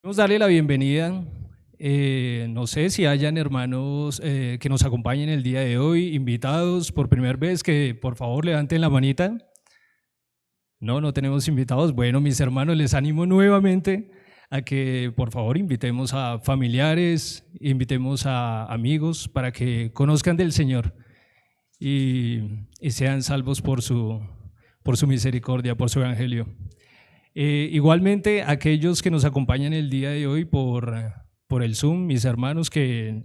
Queremos darle la bienvenida. No sé si hayan hermanos que nos acompañen el día de hoy, invitados por primera vez, que por favor levanten la manita. No tenemos invitados. Bueno, mis hermanos, les animo nuevamente a que por favor invitemos a familiares, invitemos a amigos para que conozcan del Señor y sean salvos por su misericordia, por su evangelio. Igualmente, aquellos que nos acompañan el día de hoy por el Zoom, mis hermanos que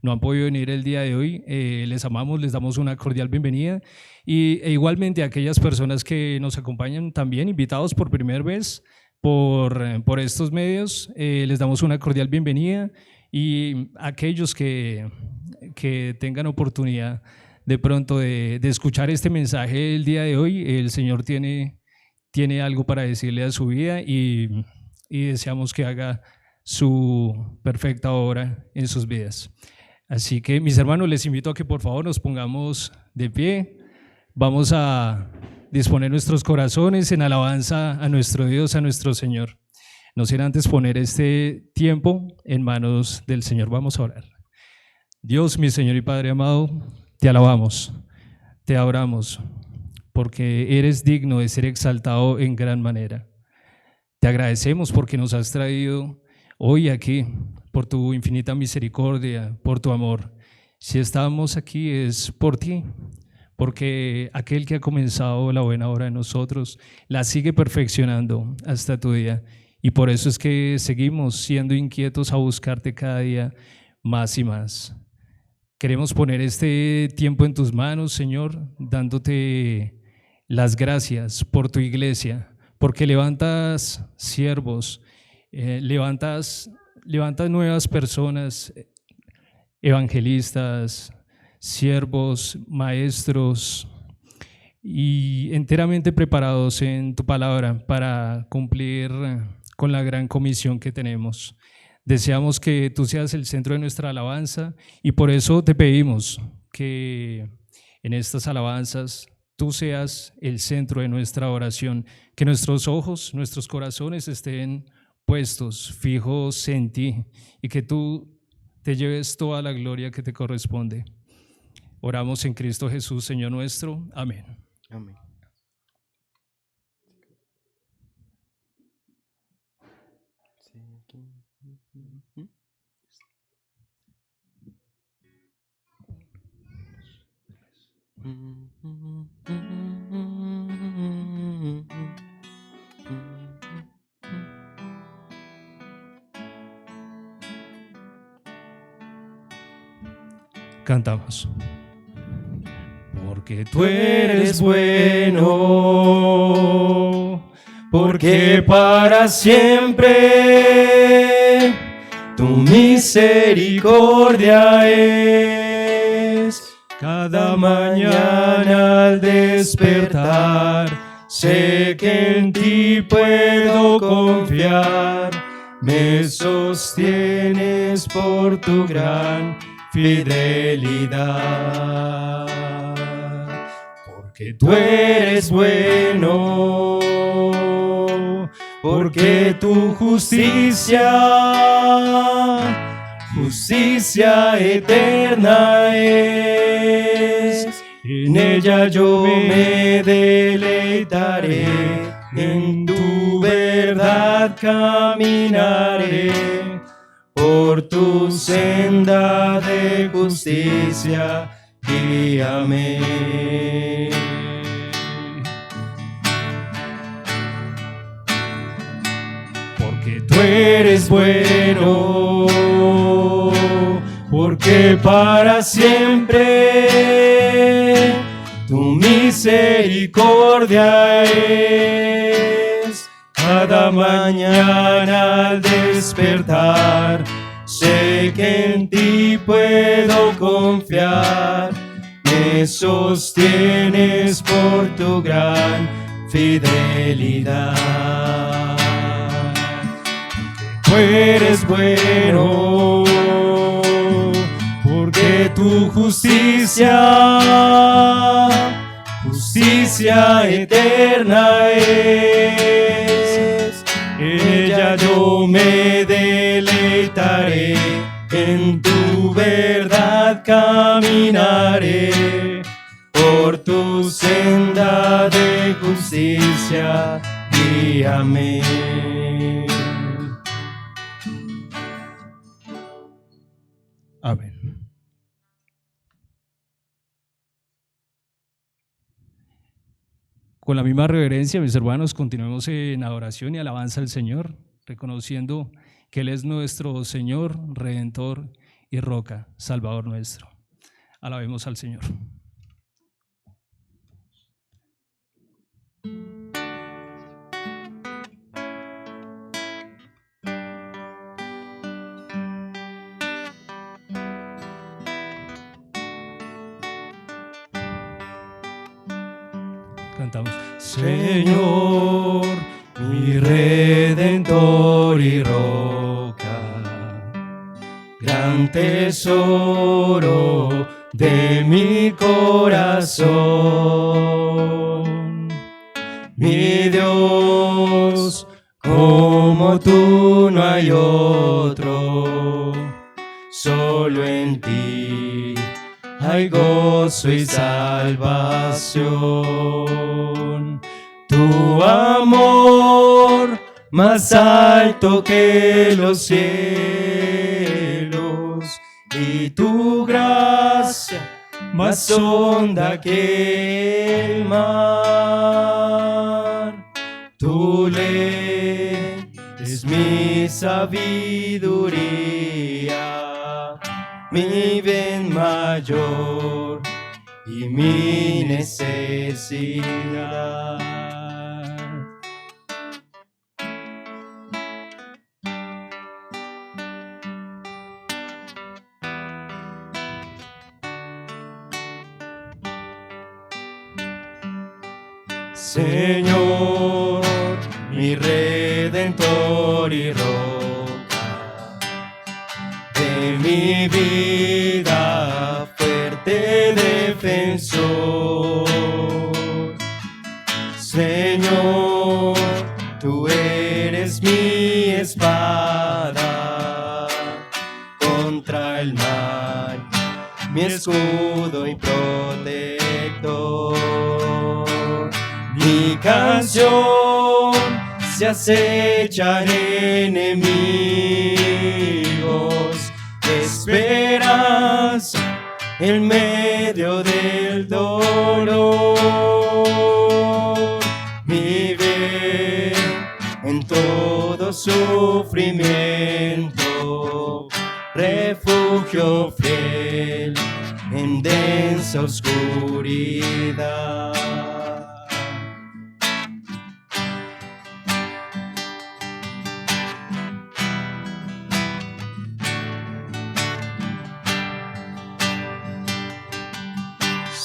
no han podido venir el día de hoy, les amamos, les damos una cordial bienvenida. E igualmente aquellas personas que nos acompañan también, invitados por primera vez por estos medios, les damos una cordial bienvenida. Y aquellos que tengan oportunidad de pronto de escuchar este mensaje el día de hoy, el Señor tiene algo para decirle a su vida y deseamos que haga su perfecta obra en sus vidas. Así que, mis hermanos, les invito a que por favor nos pongamos de pie. Vamos a disponer nuestros corazones en alabanza a nuestro Dios, a nuestro Señor. No sin antes poner este tiempo en manos del Señor. Vamos a orar. Dios, mi Señor y Padre amado, te alabamos, te adoramos, porque eres digno de ser exaltado en gran manera. Te agradecemos porque nos has traído hoy aquí, por tu infinita misericordia, por tu amor. Si estamos aquí es por ti, porque aquel que ha comenzado la buena obra en nosotros la sigue perfeccionando hasta tu día. Y por eso es que seguimos siendo inquietos a buscarte cada día más y más. Queremos poner este tiempo en tus manos, Señor, dándote las gracias por tu iglesia, porque levantas siervos, levantas nuevas personas, evangelistas, siervos, maestros, y enteramente preparados en tu palabra para cumplir con la gran comisión que tenemos. Deseamos que tú seas el centro de nuestra alabanza y por eso te pedimos que en estas alabanzas tú seas el centro de nuestra oración, que nuestros ojos, nuestros corazones estén puestos, fijos en ti y que tú te lleves toda la gloria que te corresponde. Oramos en Cristo Jesús, Señor nuestro. Amén. Amén. Cantamos. Porque tú eres bueno, porque para siempre tu misericordia es. Cada mañana al despertar, sé que en ti puedo confiar. Me sostienes por tu gran fidelidad. Porque tú eres bueno, porque tu justicia eterna es. En ella yo me deleitaré, en tu verdad caminaré, por tu senda de justicia, guíame. Porque tú eres bueno, porque para siempre tu misericordia es. Cada mañana al despertar, sé que en ti puedo confiar. Me sostienes por tu gran fidelidad. Tú eres bueno, porque tu justicia eterna es. En ella yo me habitaré, en tu verdad caminaré, por tu senda de justicia, guíame. Amén. Con la misma reverencia, mis hermanos, continuemos en adoración y alabanza al Señor, reconociendo que Él es nuestro Señor, Redentor y Roca, Salvador nuestro. Alabemos al Señor. Cantamos. Señor, mi Redentor y roca, gran tesoro de mi corazón. Mi Dios, como tú no hay otro, solo en ti hay gozo y salvación. Tu amor más alto que los cielos y tu gracia más honda que el mar. Tu ley es mi sabiduría, mi bien mayor y mi necesidad. Señor, mi Redentor y roca, de mi vida fuerte defensor. Señor, tú eres mi espada contra el mal, mi escudo y protector. Mi canción se acechan enemigos, esperanza en medio del dolor. Mi bien en todo sufrimiento, refugio fiel en densa oscuridad.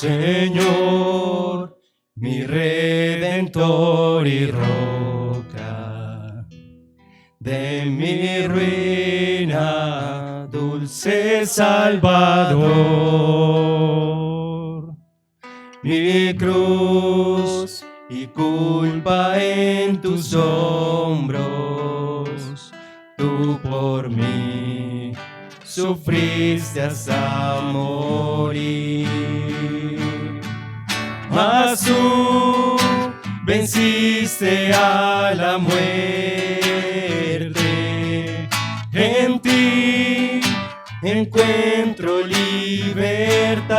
Señor, mi Redentor y roca, de mi ruina, dulce Salvador. Mi cruz y culpa en tus hombros, tú por mí sufriste hasta morir. Mas tú venciste a la muerte, en ti encuentro libertad.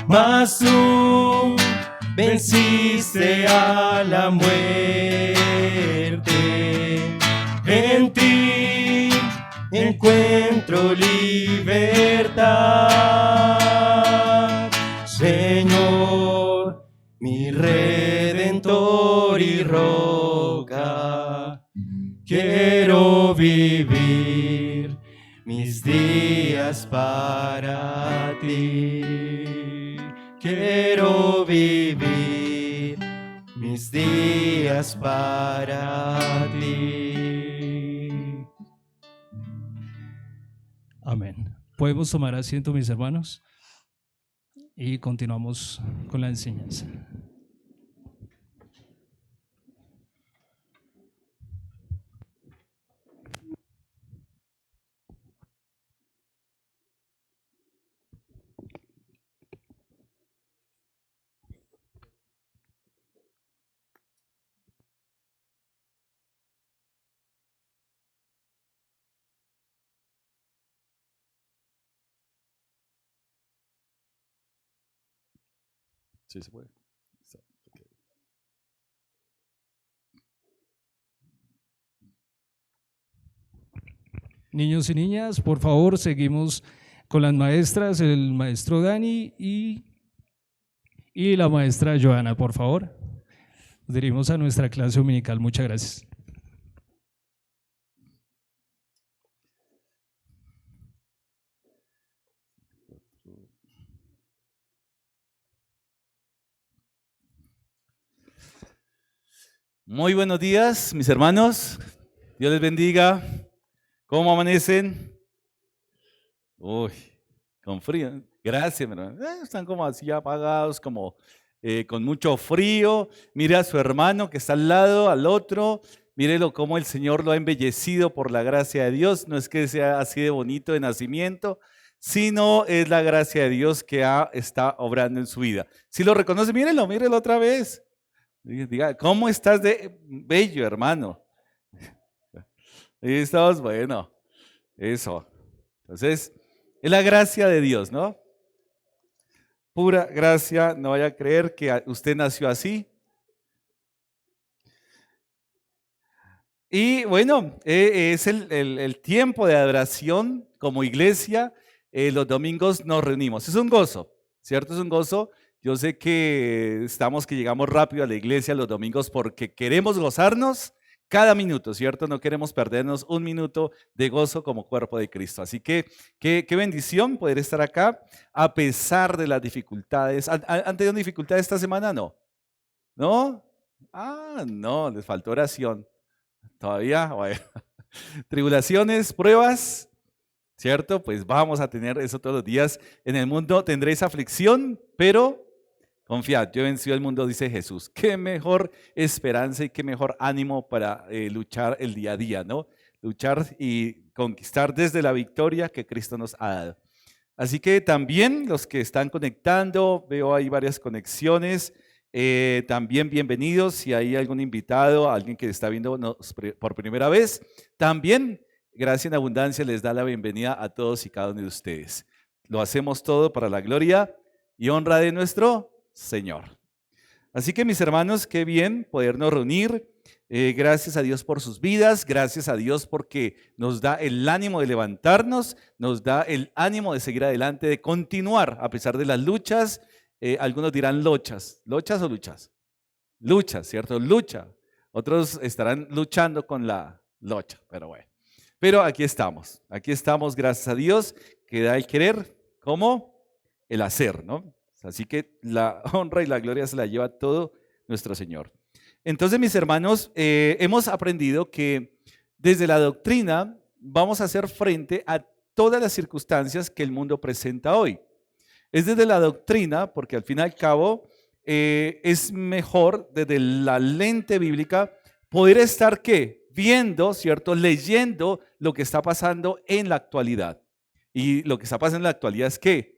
Mas tú venciste a la muerte, en ti encuentro libertad. Señor, mi Redentor y roca, quiero vivir mis días para ti. Quiero vivir mis días para ti. Amén. Podemos tomar asiento, mis hermanos, y continuamos con la enseñanza. Sí, se puede. Okay. Niños y niñas, por favor, seguimos con las maestras, el maestro Dani y la maestra Joana, por favor. Nos dirigimos a nuestra clase dominical. Muchas gracias. Muy buenos días, mis hermanos. Dios les bendiga. ¿Cómo amanecen? Uy, con frío. Gracias, mi hermano. Están como así apagados, como con mucho frío. Mire a su hermano que está al lado, al otro. Mírelo cómo el Señor lo ha embellecido por la gracia de Dios. No es que sea así de bonito de nacimiento, sino es la gracia de Dios que está obrando en su vida. Si lo reconoce, mírenlo otra vez. Diga, ¿cómo estás de bello, hermano? Ahí estamos, bueno, eso. Entonces, es la gracia de Dios, ¿no? Pura gracia, no vaya a creer que usted nació así. Y bueno, es el tiempo de adoración como iglesia. Los domingos nos reunimos. Es un gozo, ¿cierto? Es un gozo. Yo sé que que llegamos rápido a la iglesia los domingos porque queremos gozarnos cada minuto, ¿cierto? No queremos perdernos un minuto de gozo como cuerpo de Cristo. Así que qué bendición poder estar acá a pesar de las dificultades. ¿Han tenido dificultades esta semana? No. ¿No? No, les faltó oración. Todavía, bueno. Tribulaciones, pruebas, ¿cierto? Pues vamos a tener eso todos los días. En el mundo tendréis aflicción, pero confiad, yo he vencido el mundo, dice Jesús. Qué mejor esperanza y qué mejor ánimo para luchar el día a día, ¿no? Luchar y conquistar desde la victoria que Cristo nos ha dado. Así que también los que están conectando, veo ahí varias conexiones, también bienvenidos. Si hay algún invitado, alguien que está viendo por primera vez, también Gracia en Abundancia les da la bienvenida a todos y cada uno de ustedes. Lo hacemos todo para la gloria y honra de nuestro Señor. Así que mis hermanos, qué bien podernos reunir. Gracias a Dios por sus vidas, gracias a Dios porque nos da el ánimo de levantarnos, nos da el ánimo de seguir adelante, de continuar a pesar de las luchas. Algunos dirán lochas, ¿lochas o luchas? Luchas, ¿cierto? Lucha. Otros estarán luchando con la locha, pero bueno. Pero aquí estamos, gracias a Dios, que da el querer como el hacer, ¿no? Así que la honra y la gloria se la lleva todo nuestro Señor. Entonces, mis hermanos, hemos aprendido que desde la doctrina vamos a hacer frente a todas las circunstancias que el mundo presenta hoy. Es desde la doctrina, porque al fin y al cabo es mejor desde la lente bíblica poder estar, ¿qué? Viendo, ¿cierto? Leyendo lo que está pasando en la actualidad. Y lo que está pasando en la actualidad es ¿qué?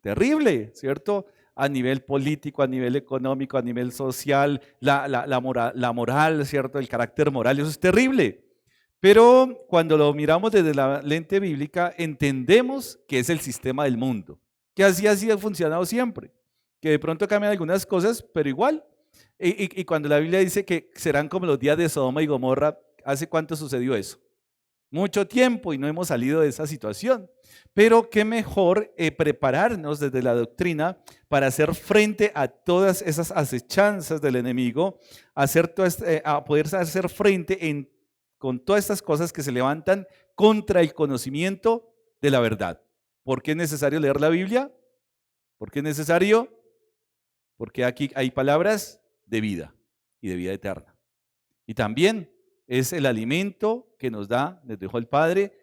Terrible, ¿cierto? A nivel político, a nivel económico, a nivel social, la moral, ¿cierto? El carácter moral, eso es terrible. Pero cuando lo miramos desde la lente bíblica, entendemos que es el sistema del mundo, que así ha funcionado siempre, que de pronto cambian algunas cosas, pero igual. Y cuando la Biblia dice que serán como los días de Sodoma y Gomorra, ¿hace cuánto sucedió eso? Mucho tiempo y no hemos salido de esa situación. Pero qué mejor prepararnos desde la doctrina para hacer frente a todas esas acechanzas del enemigo, a poder hacer frente con todas estas cosas que se levantan contra el conocimiento de la verdad. ¿Por qué es necesario leer la Biblia? ¿Por qué es necesario? Porque aquí hay palabras de vida y de vida eterna. Y también es el alimento que nos dejó el Padre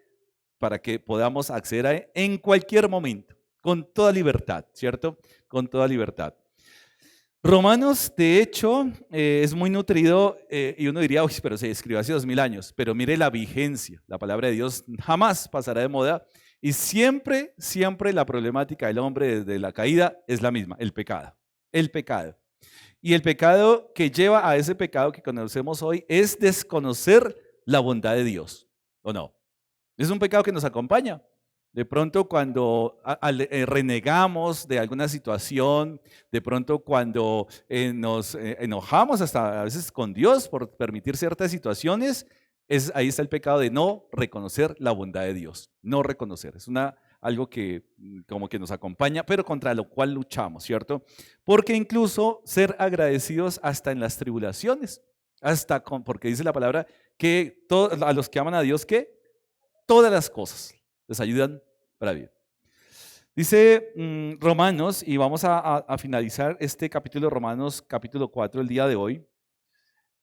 para que podamos acceder a él en cualquier momento, con toda libertad, ¿cierto? Con toda libertad. Romanos, de hecho, es muy nutrido y uno diría, uy, pero se escribió hace 2000 años, pero mire la vigencia, la palabra de Dios jamás pasará de moda y siempre la problemática del hombre desde la caída es la misma, el pecado. El pecado. Y el pecado que lleva a ese pecado que conocemos hoy es desconocer la bondad de Dios, ¿o no? Es un pecado que nos acompaña. De pronto cuando renegamos de alguna situación, de pronto cuando nos enojamos hasta a veces con Dios por permitir ciertas situaciones, ahí está el pecado de no reconocer la bondad de Dios, no reconocer. Es algo que como que nos acompaña, pero contra lo cual luchamos, ¿cierto? Porque incluso ser agradecidos hasta en las tribulaciones, porque dice la palabra que a los que aman a Dios, que todas las cosas les ayudan para bien. Dice Romanos, y vamos a finalizar este capítulo de Romanos, capítulo 4, el día de hoy,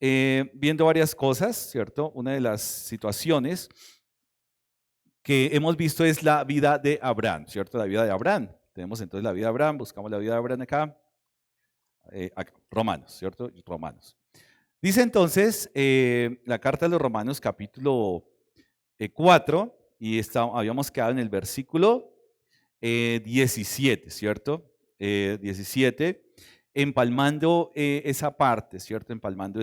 viendo varias cosas, ¿cierto? Una de las situaciones que hemos visto es la vida de Abraham, ¿cierto? La vida de Abraham. Tenemos entonces la vida de Abraham, buscamos la vida de Abraham acá, Romanos, ¿cierto? Romanos. Dice entonces la carta de los Romanos, capítulo 4, y habíamos quedado en el versículo 17, ¿cierto? 17, empalmando esa parte, ¿cierto? Empalmando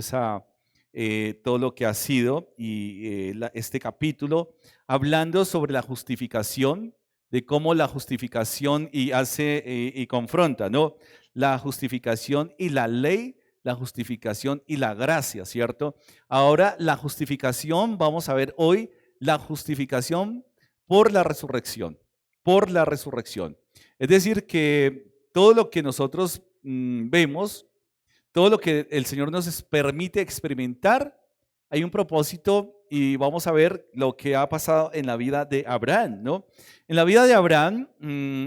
todo lo que ha sido y este capítulo, hablando sobre la justificación, de cómo la justificación y confronta, ¿no? La justificación y la ley, la justificación y la gracia, ¿cierto? Ahora la justificación, vamos a ver hoy, la justificación por la resurrección, por la resurrección. Es decir, que todo lo que nosotros vemos, todo lo que el Señor nos permite experimentar, hay un propósito y vamos a ver lo que ha pasado en la vida de Abraham, ¿no? En la vida de Abraham,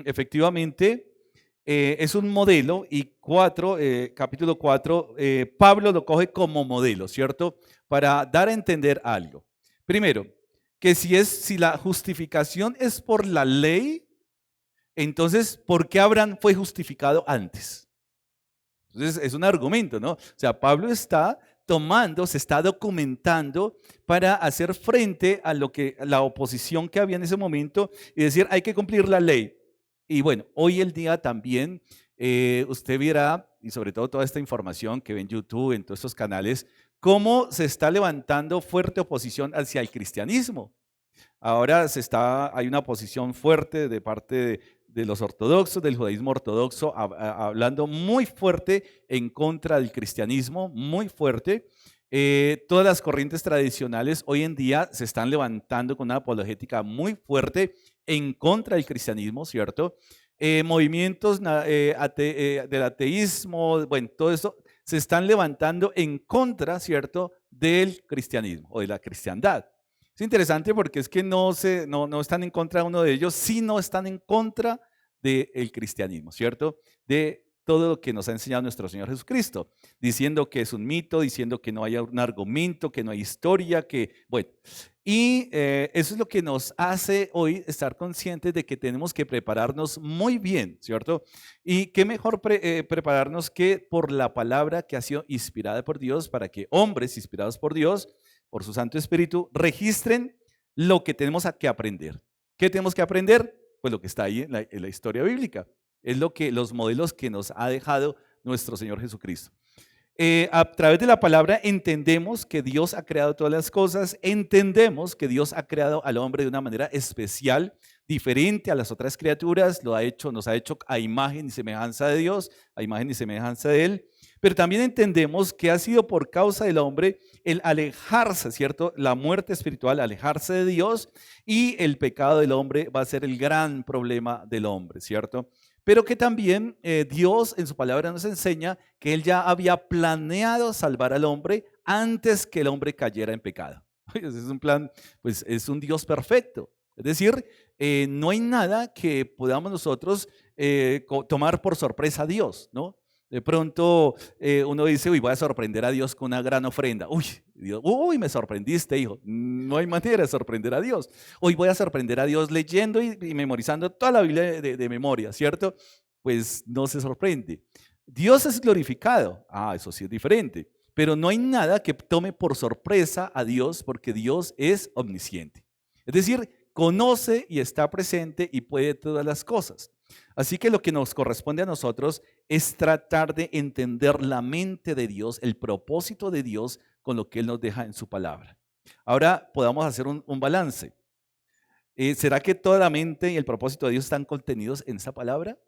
efectivamente, es un modelo y capítulo 4, Pablo lo coge como modelo, ¿cierto? Para dar a entender algo. Primero, que si la justificación es por la ley, entonces, ¿por qué Abraham fue justificado antes? Entonces, es un argumento, ¿no? O sea, Pablo se está documentando para hacer frente a la oposición que había en ese momento y decir, hay que cumplir la ley. Y bueno, hoy el día también usted verá, y sobre todo toda esta información que ve en YouTube, en todos estos canales, cómo se está levantando fuerte oposición hacia el cristianismo. Ahora hay una oposición fuerte de parte de los ortodoxos, del judaísmo ortodoxo, hablando muy fuerte en contra del cristianismo, muy fuerte. Todas las corrientes tradicionales hoy en día se están levantando con una apologética muy fuerte en contra del cristianismo, ¿cierto? Movimientos del ateísmo, bueno, todo eso se están levantando en contra, ¿cierto?, del cristianismo o de la cristiandad. Es interesante porque es que no están en contra de uno de ellos, sino están en contra del cristianismo, ¿cierto? De todo lo que nos ha enseñado nuestro Señor Jesucristo, diciendo que es un mito, diciendo que no hay un argumento, que no hay historia, bueno. Y eso es lo que nos hace hoy estar conscientes de que tenemos que prepararnos muy bien, ¿cierto? Y qué mejor prepararnos que por la palabra que ha sido inspirada por Dios, para que hombres inspirados por Dios, por su Santo Espíritu, registren lo que tenemos que aprender. ¿Qué tenemos que aprender? Pues lo que está ahí en la historia bíblica. Es los modelos que nos ha dejado nuestro Señor Jesucristo. A través de la palabra entendemos que Dios ha creado todas las cosas, entendemos que Dios ha creado al hombre de una manera especial, diferente a las otras criaturas, nos ha hecho a imagen y semejanza de Dios, a imagen y semejanza de Él, pero también entendemos que ha sido por causa del hombre el alejarse, ¿cierto? La muerte espiritual, alejarse de Dios, y el pecado del hombre va a ser el gran problema del hombre, ¿cierto? Pero que también Dios en su palabra nos enseña que Él ya había planeado salvar al hombre antes que el hombre cayera en pecado. Ese es un plan, pues es un Dios perfecto. Es decir, no hay nada que podamos nosotros tomar por sorpresa a Dios, ¿no? De pronto uno dice, uy, voy a sorprender a Dios con una gran ofrenda. Uy, Dios, uy, me sorprendiste, hijo. No hay manera de sorprender a Dios. Hoy voy a sorprender a Dios leyendo y memorizando toda la Biblia de memoria, ¿cierto? Pues no se sorprende. Dios es glorificado. Ah, eso sí es diferente. Pero no hay nada que tome por sorpresa a Dios porque Dios es omnisciente. Es decir, conoce y está presente y puede todas las cosas. Así que lo que nos corresponde a nosotros es tratar de entender la mente de Dios, el propósito de Dios con lo que Él nos deja en su palabra. Ahora podamos hacer un balance. ¿Será que toda la mente y el propósito de Dios están contenidos en esa palabra?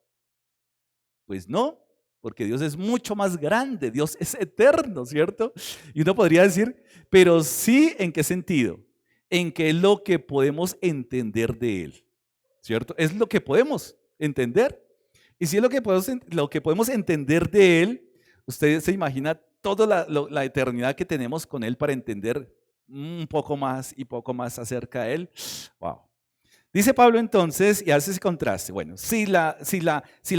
Pues no, porque Dios es mucho más grande, Dios es eterno, ¿cierto? Y uno podría decir, pero sí, ¿en qué sentido? En que es lo que podemos entender de Él, ¿cierto? Es lo que podemos entender. Y si es lo que podemos entender de Él, usted se imagina toda la eternidad que tenemos con Él para entender un poco más y poco más acerca de Él. Wow. Dice Pablo entonces, y hace ese contraste. Bueno, si la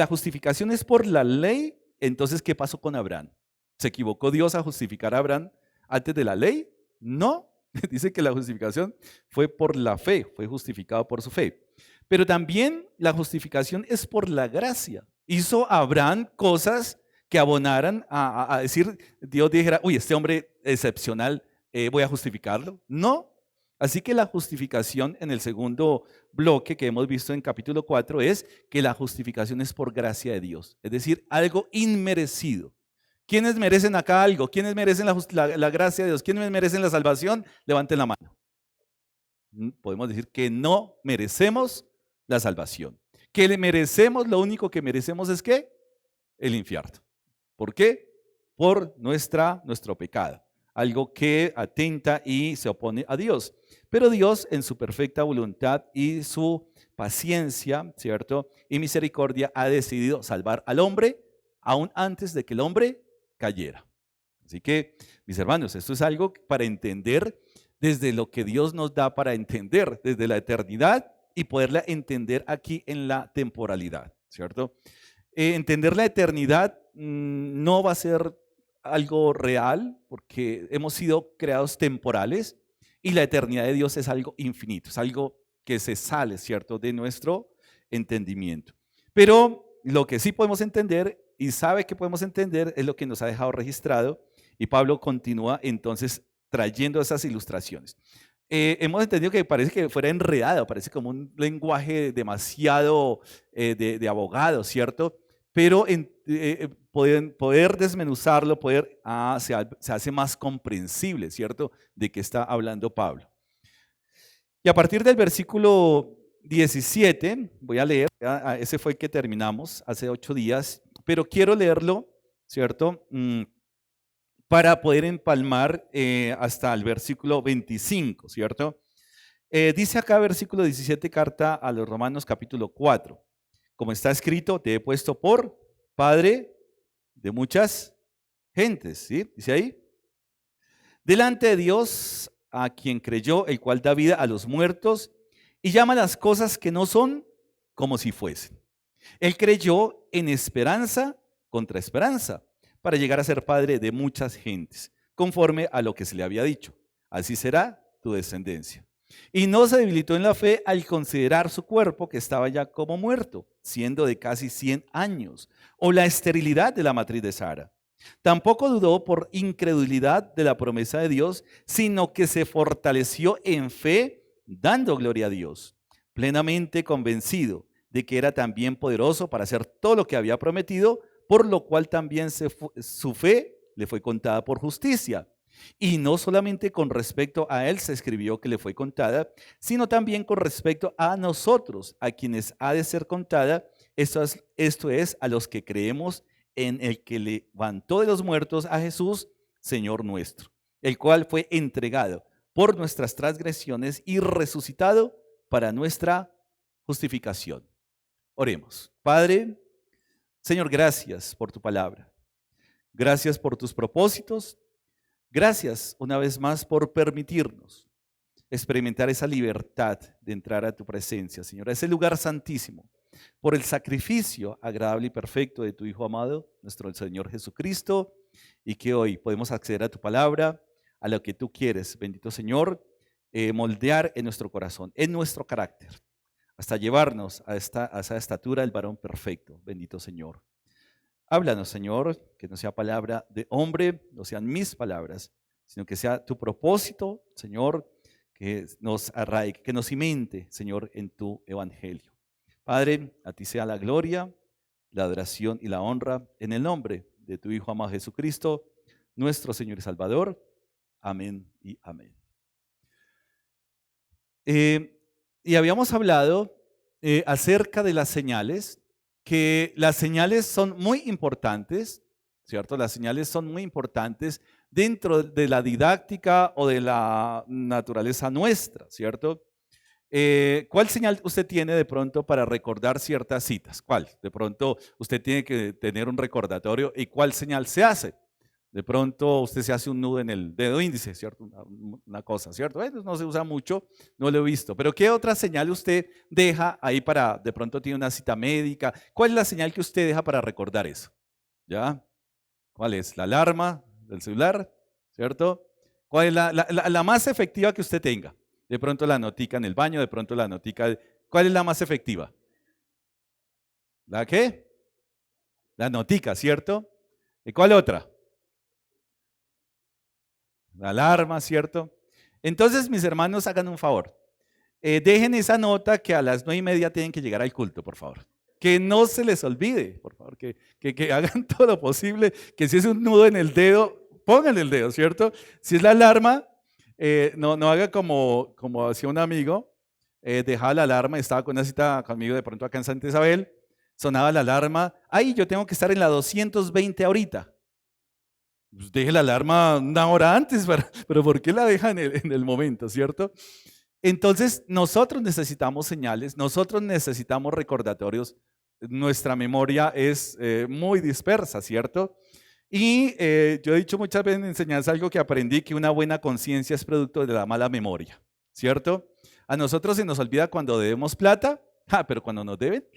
justificación es por la ley, entonces ¿qué pasó con Abraham? ¿Se equivocó Dios a justificar a Abraham antes de la ley? No. Dice que la justificación fue por la fe, fue justificado por su fe. Pero también la justificación es por la gracia. Hizo Abraham cosas que abonaran a decir, Dios dijera, uy, este hombre excepcional, voy a justificarlo. No. Así que la justificación en el segundo bloque que hemos visto en capítulo 4 es que la justificación es por gracia de Dios, es decir, algo inmerecido. ¿Quiénes merecen acá algo? ¿Quiénes merecen la gracia de Dios? ¿Quiénes merecen la salvación? Levanten la mano. Podemos decir que no merecemos la salvación. Que le merecemos, lo único que merecemos es ¿qué? El infierno. ¿Por qué? Por nuestro pecado. Algo que atenta y se opone a Dios. Pero Dios, en su perfecta voluntad y su paciencia, ¿cierto? Y misericordia, ha decidido salvar al hombre aún antes de que el hombre cayera. Así que, mis hermanos, esto es algo para entender desde lo que Dios nos da para entender, desde la eternidad y poderla entender aquí en la temporalidad, ¿cierto? Entender la eternidad no va a ser algo real porque hemos sido creados temporales y la eternidad de Dios es algo infinito, es algo que se sale, ¿cierto?, de nuestro entendimiento. Pero lo que sí podemos entender y sabe que podemos entender es lo que nos ha dejado registrado y Pablo continúa entonces trayendo esas ilustraciones. Hemos entendido que parece que fuera enredado, parece como un lenguaje demasiado de abogado, ¿cierto? Pero poder desmenuzarlo, se hace más comprensible, ¿cierto? De qué está hablando Pablo. Y a partir del versículo 17, voy a leer, ese fue el que terminamos hace 8 días, pero quiero leerlo, ¿cierto? Para poder empalmar hasta el versículo 25, ¿cierto? Dice acá versículo 17, carta a los Romanos capítulo 4. Como está escrito, te he puesto por padre de muchas gentes, ¿sí? Dice ahí. Delante de Dios, a quien creyó, el cual da vida a los muertos y llama las cosas que no son como si fuesen. Él creyó en esperanza contra esperanza, para llegar a ser padre de muchas gentes, conforme a lo que se le había dicho. Así será tu descendencia. Y no se debilitó en la fe al considerar su cuerpo que estaba ya como muerto, siendo de casi 100 años, o la esterilidad de la matriz de Sara. Tampoco dudó por incredulidad de la promesa de Dios, sino que se fortaleció en fe, dando gloria a Dios, plenamente convencido de que era también poderoso para hacer todo lo que había prometido, por lo cual también su fe le fue contada por justicia. Y no solamente con respecto a él se escribió que le fue contada, sino también con respecto a nosotros, a quienes ha de ser contada, esto es a los que creemos en el que levantó de los muertos a Jesús, Señor nuestro, el cual fue entregado por nuestras transgresiones y resucitado para nuestra justificación. Oremos. Padre, Señor, gracias por tu palabra. Gracias por tus propósitos. Gracias una vez más por permitirnos experimentar esa libertad de entrar a tu presencia, Señor, a ese lugar santísimo, por el sacrificio agradable y perfecto de tu Hijo amado, nuestro Señor Jesucristo, y que hoy podemos acceder a tu palabra, a lo que tú quieres, bendito Señor, moldear en nuestro corazón, en nuestro carácter, hasta llevarnos a esa estatura del varón perfecto, bendito Señor. Háblanos, Señor, que no sea palabra de hombre, no sean mis palabras, sino que sea tu propósito, Señor, que nos arraigue, que nos cimente, Señor, en tu evangelio. Padre, a ti sea la gloria, la adoración y la honra, en el nombre de tu Hijo amado Jesucristo, nuestro Señor y Salvador. Amén y amén. Y habíamos hablado acerca de las señales, que las señales son muy importantes, ¿cierto? Las señales son muy importantes dentro de la didáctica o de la naturaleza nuestra, ¿cierto? ¿Cuál señal usted tiene de pronto para recordar ciertas citas? ¿Cuál? De pronto usted tiene que tener un recordatorio y ¿cuál señal se hace? De pronto usted se hace un nudo en el dedo índice, ¿cierto? Una cosa, ¿cierto? No se usa mucho, no lo he visto. Pero ¿qué otra señal usted deja ahí para, de pronto tiene una cita médica? ¿Cuál es la señal que usted deja para recordar eso? ¿Ya? ¿Cuál es? La alarma del celular, ¿cierto? ¿Cuál es la más efectiva que usted tenga? De pronto la notica en el baño, de pronto la notica. ¿Cuál es la más efectiva? ¿La qué? La notica, ¿cierto? ¿Y cuál otra? La alarma, ¿cierto? Entonces, mis hermanos, hagan un favor. Dejen esa nota que a las 9:30 tienen que llegar al culto, por favor. Que no se les olvide, por favor, que hagan todo lo posible, que si es un nudo en el dedo, pongan el dedo, ¿cierto? Si es la alarma, no haga como hacía un amigo, dejaba la alarma, estaba con una cita conmigo de pronto acá en Santa Isabel, sonaba la alarma, ay, yo tengo que estar en la 220 ahorita. Pues deje la alarma una hora antes, pero ¿por qué la deja en el momento, cierto? Entonces, nosotros necesitamos señales, nosotros necesitamos recordatorios. Nuestra memoria es muy dispersa, ¿cierto? Y yo he dicho muchas veces en enseñanza algo que aprendí, que una buena conciencia es producto de la mala memoria, ¿cierto? A nosotros se nos olvida cuando debemos plata, pero cuando nos deben,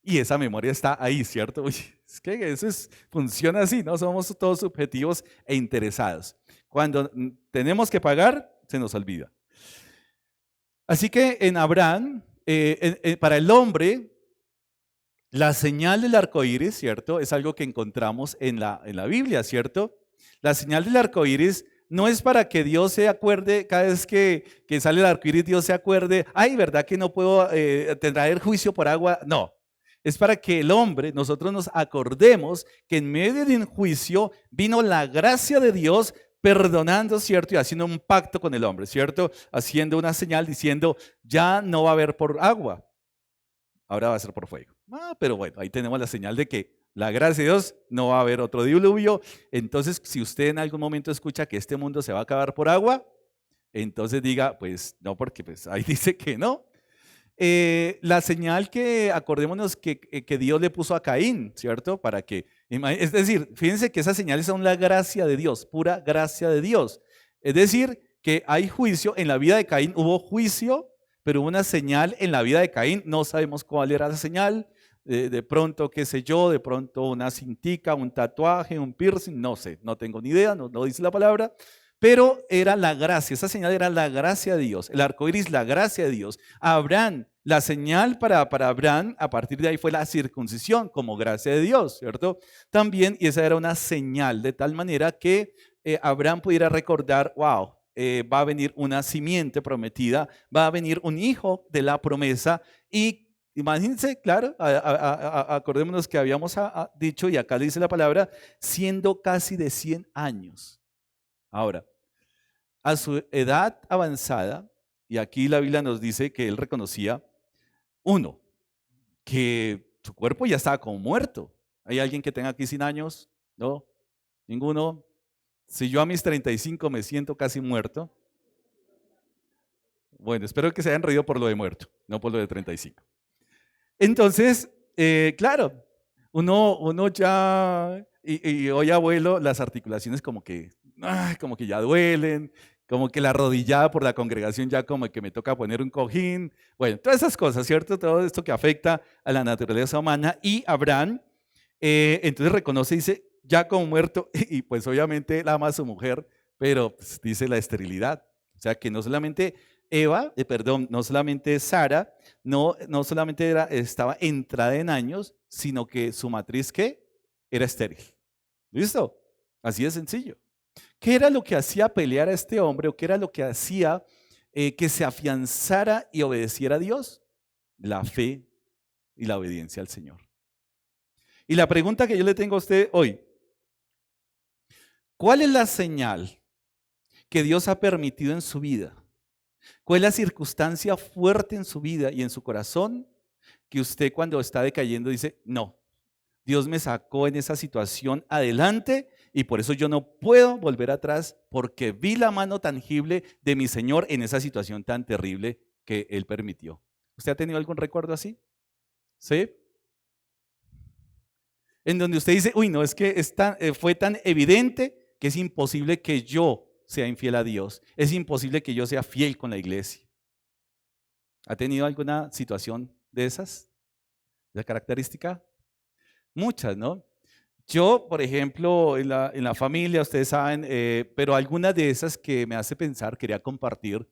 y esa memoria está ahí, ¿cierto? Uy, es que funciona así, ¿no? Somos todos subjetivos e interesados. Cuando tenemos que pagar, se nos olvida. Así que en Abraham, para el hombre, la señal del arco iris, ¿cierto? Es algo que encontramos en la Biblia, ¿cierto? La señal del arco iris no es para que Dios se acuerde, cada vez que sale el arco iris, Dios se acuerde, ay, ¿verdad que no puedo traer juicio por agua? No. Es para que el hombre, nosotros nos acordemos que en medio de un juicio vino la gracia de Dios perdonando, ¿cierto? Y haciendo un pacto con el hombre, ¿cierto? Haciendo una señal diciendo, ya no va a haber por agua, ahora va a ser por fuego. Pero bueno, ahí tenemos la señal de que la gracia de Dios no va a haber otro diluvio. Entonces, si usted en algún momento escucha que este mundo se va a acabar por agua, entonces diga, pues no, porque pues ahí dice que no. La señal que, acordémonos que Dios le puso a Caín, ¿cierto? Para que, es decir, fíjense que esas señales son la gracia de Dios, pura gracia de Dios. Es decir, que hay juicio, en la vida de Caín hubo juicio, pero hubo una señal en la vida de Caín, no sabemos cuál era esa señal, de pronto, qué sé yo, de pronto una cintica, un tatuaje, un piercing, no sé, no tengo ni idea, no dice la palabra. Pero era la gracia, esa señal era la gracia de Dios, el arco iris, la gracia de Dios. Abraham, la señal para Abraham, a partir de ahí fue la circuncisión como gracia de Dios, ¿cierto? También, y esa era una señal, de tal manera que Abraham pudiera recordar, wow, va a venir una simiente prometida, va a venir un hijo de la promesa y imagínense, claro, acordémonos que habíamos dicho, y acá dice la palabra, siendo casi de 100 años. Ahora, a su edad avanzada, y aquí la Biblia nos dice que él reconocía, uno, que su cuerpo ya estaba como muerto. ¿Hay alguien que tenga aquí 100 años? ¿No? ¿Ninguno? Si yo a mis 35 me siento casi muerto. Bueno, espero que se hayan reído por lo de muerto, no por lo de 35. Entonces, claro, uno ya, y hoy abuelo, las articulaciones como que ya duelen, como que la rodillada por la congregación ya como que me toca poner un cojín, bueno, todas esas cosas, ¿cierto? Todo esto que afecta a la naturaleza humana. Y Abraham, entonces reconoce y dice, ya como muerto, y pues obviamente él ama a su mujer, pero pues, dice la esterilidad. O sea que no solamente no solamente Sara, no solamente estaba entrada en años, sino que su matriz, ¿qué? Era estéril. ¿Listo? Así de sencillo. ¿Qué era lo que hacía pelear a este hombre o qué era lo que hacía que se afianzara y obedeciera a Dios? La fe y la obediencia al Señor. Y la pregunta que yo le tengo a usted hoy, ¿cuál es la señal que Dios ha permitido en su vida ¿Cuál es la circunstancia fuerte en su vida y en su corazón que usted cuando está decayendo dice, no, Dios me sacó en esa situación adelante y por eso yo no puedo volver atrás porque vi la mano tangible de mi Señor en esa situación tan terrible que Él permitió? ¿Usted ha tenido algún recuerdo así? ¿Sí? En donde usted dice, uy, no, es que fue tan evidente que es imposible que yo sea infiel a Dios. Es imposible que yo sea fiel con la iglesia. ¿Ha tenido alguna situación de esas? ¿De característica? Muchas, ¿no? Yo, por ejemplo, en la familia, ustedes saben, pero algunas de esas que me hace pensar, quería compartir,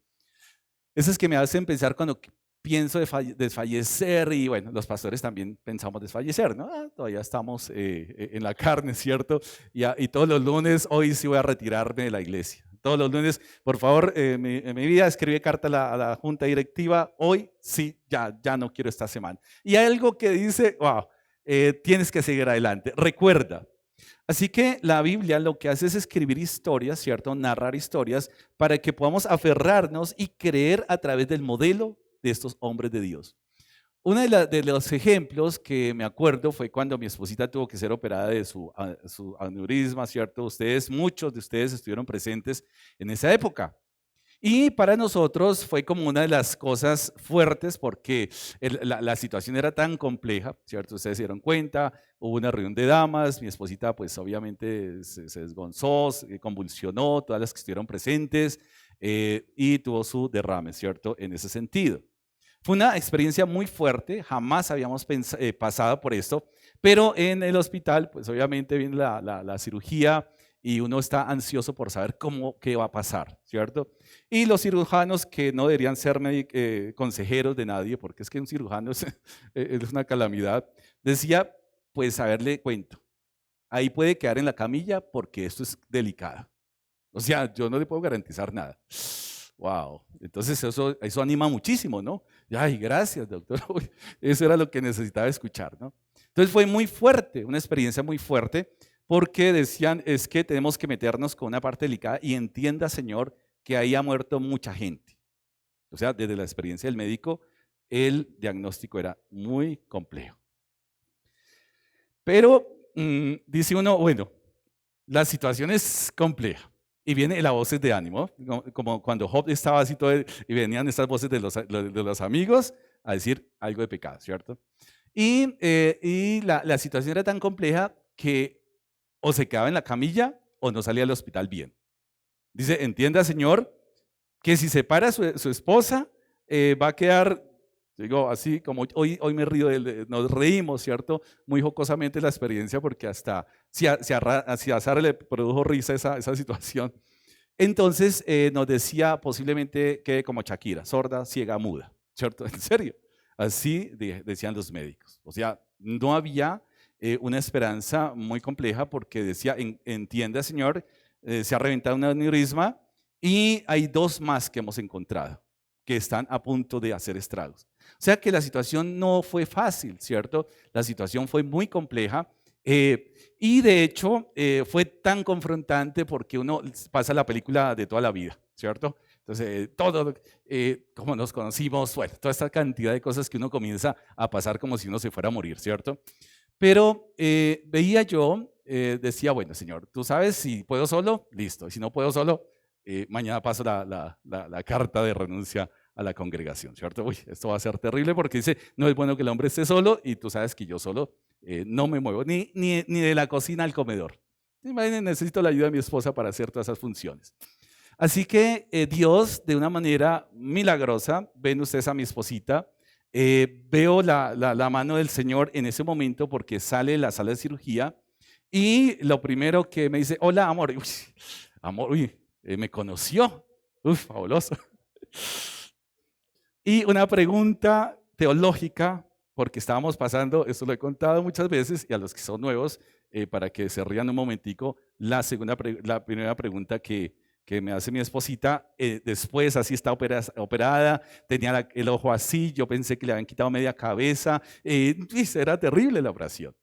esas que me hacen pensar cuando pienso desfallecer y bueno, los pastores también pensamos desfallecer, ¿no? Todavía estamos en la carne, ¿cierto? Y todos los lunes, hoy sí voy a retirarme de la iglesia. Todos los lunes, por favor, en mi vida escribí carta a la junta directiva, hoy sí, ya no quiero esta semana. Y hay algo que dice, wow, tienes que seguir adelante, recuerda. Así que la Biblia lo que hace es escribir historias, ¿cierto? Narrar historias para que podamos aferrarnos y creer a través del modelo de estos hombres de Dios. Uno de los ejemplos que me acuerdo fue cuando mi esposita tuvo que ser operada de su aneurisma, ¿cierto? Muchos de ustedes estuvieron presentes en esa época. Y para nosotros fue como una de las cosas fuertes porque la situación era tan compleja, ¿cierto? Ustedes se dieron cuenta, hubo una reunión de damas, mi esposita pues obviamente se desgonzó, se convulsionó, todas las que estuvieron presentes y tuvo su derrame, ¿cierto? En ese sentido. Fue una experiencia muy fuerte, jamás habíamos pasado por esto, pero en el hospital pues obviamente viene la cirugía y uno está ansioso por saber qué va a pasar, ¿cierto? Y los cirujanos que no deberían ser consejeros de nadie, porque es que un cirujano es una calamidad, decía, pues a ver, le cuento, ahí puede quedar en la camilla porque esto es delicado. O sea, yo no le puedo garantizar nada. Wow, entonces eso anima muchísimo, ¿no? Ay, gracias, doctor. Eso era lo que necesitaba escuchar, ¿no? Entonces fue muy fuerte, una experiencia muy fuerte, porque decían, es que tenemos que meternos con una parte delicada y entienda, Señor, que ahí ha muerto mucha gente. O sea, desde la experiencia del médico, el diagnóstico era muy complejo. Pero dice uno, bueno, la situación es compleja. Y viene las voces de ánimo, como cuando Job estaba así todo, y venían estas voces de los amigos a decir algo de pecado, ¿cierto? Y la situación era tan compleja que o se quedaba en la camilla o no salía al hospital bien. Dice, entienda, Señor, que si se para su esposa, va a quedar, digo, así como hoy me río, nos reímos, ¿cierto? Muy jocosamente la experiencia, porque hasta si a Sara le produjo risa esa situación. Entonces nos decía, posiblemente quede como Shakira, sorda, ciega, muda, ¿cierto? En serio, así decían los médicos. O sea, no había una esperanza muy compleja porque decía, entienda, Señor, se ha reventado un aneurisma y hay 2 más que hemos encontrado que están a punto de hacer estragos. O sea que la situación no fue fácil, ¿cierto? La situación fue muy compleja y de hecho fue tan confrontante porque uno pasa la película de toda la vida, ¿cierto? Entonces, todo, como nos conocimos, bueno, toda esta cantidad de cosas que uno comienza a pasar como si uno se fuera a morir, ¿cierto? Pero veía yo, decía, bueno, Señor, tú sabes, si puedo solo, listo. Y si no puedo solo, mañana paso la carta de renuncia a la congregación, ¿cierto? Uy, esto va a ser terrible porque dice, no es bueno que el hombre esté solo y tú sabes que yo solo no me muevo, ni de la cocina al comedor. Imagínense, necesito la ayuda de mi esposa para hacer todas esas funciones. Así que Dios, de una manera milagrosa, ven ustedes a mi esposita, veo la mano del Señor en ese momento porque sale de la sala de cirugía y lo primero que me dice, hola amor, uy, amor, uy, me conoció, fabuloso. Y una pregunta teológica, porque estábamos pasando, esto lo he contado muchas veces y a los que son nuevos, para que se rían un momentico, la primera pregunta que me hace mi esposita, después así está operada, tenía el ojo así, yo pensé que le habían quitado media cabeza, era terrible la operación.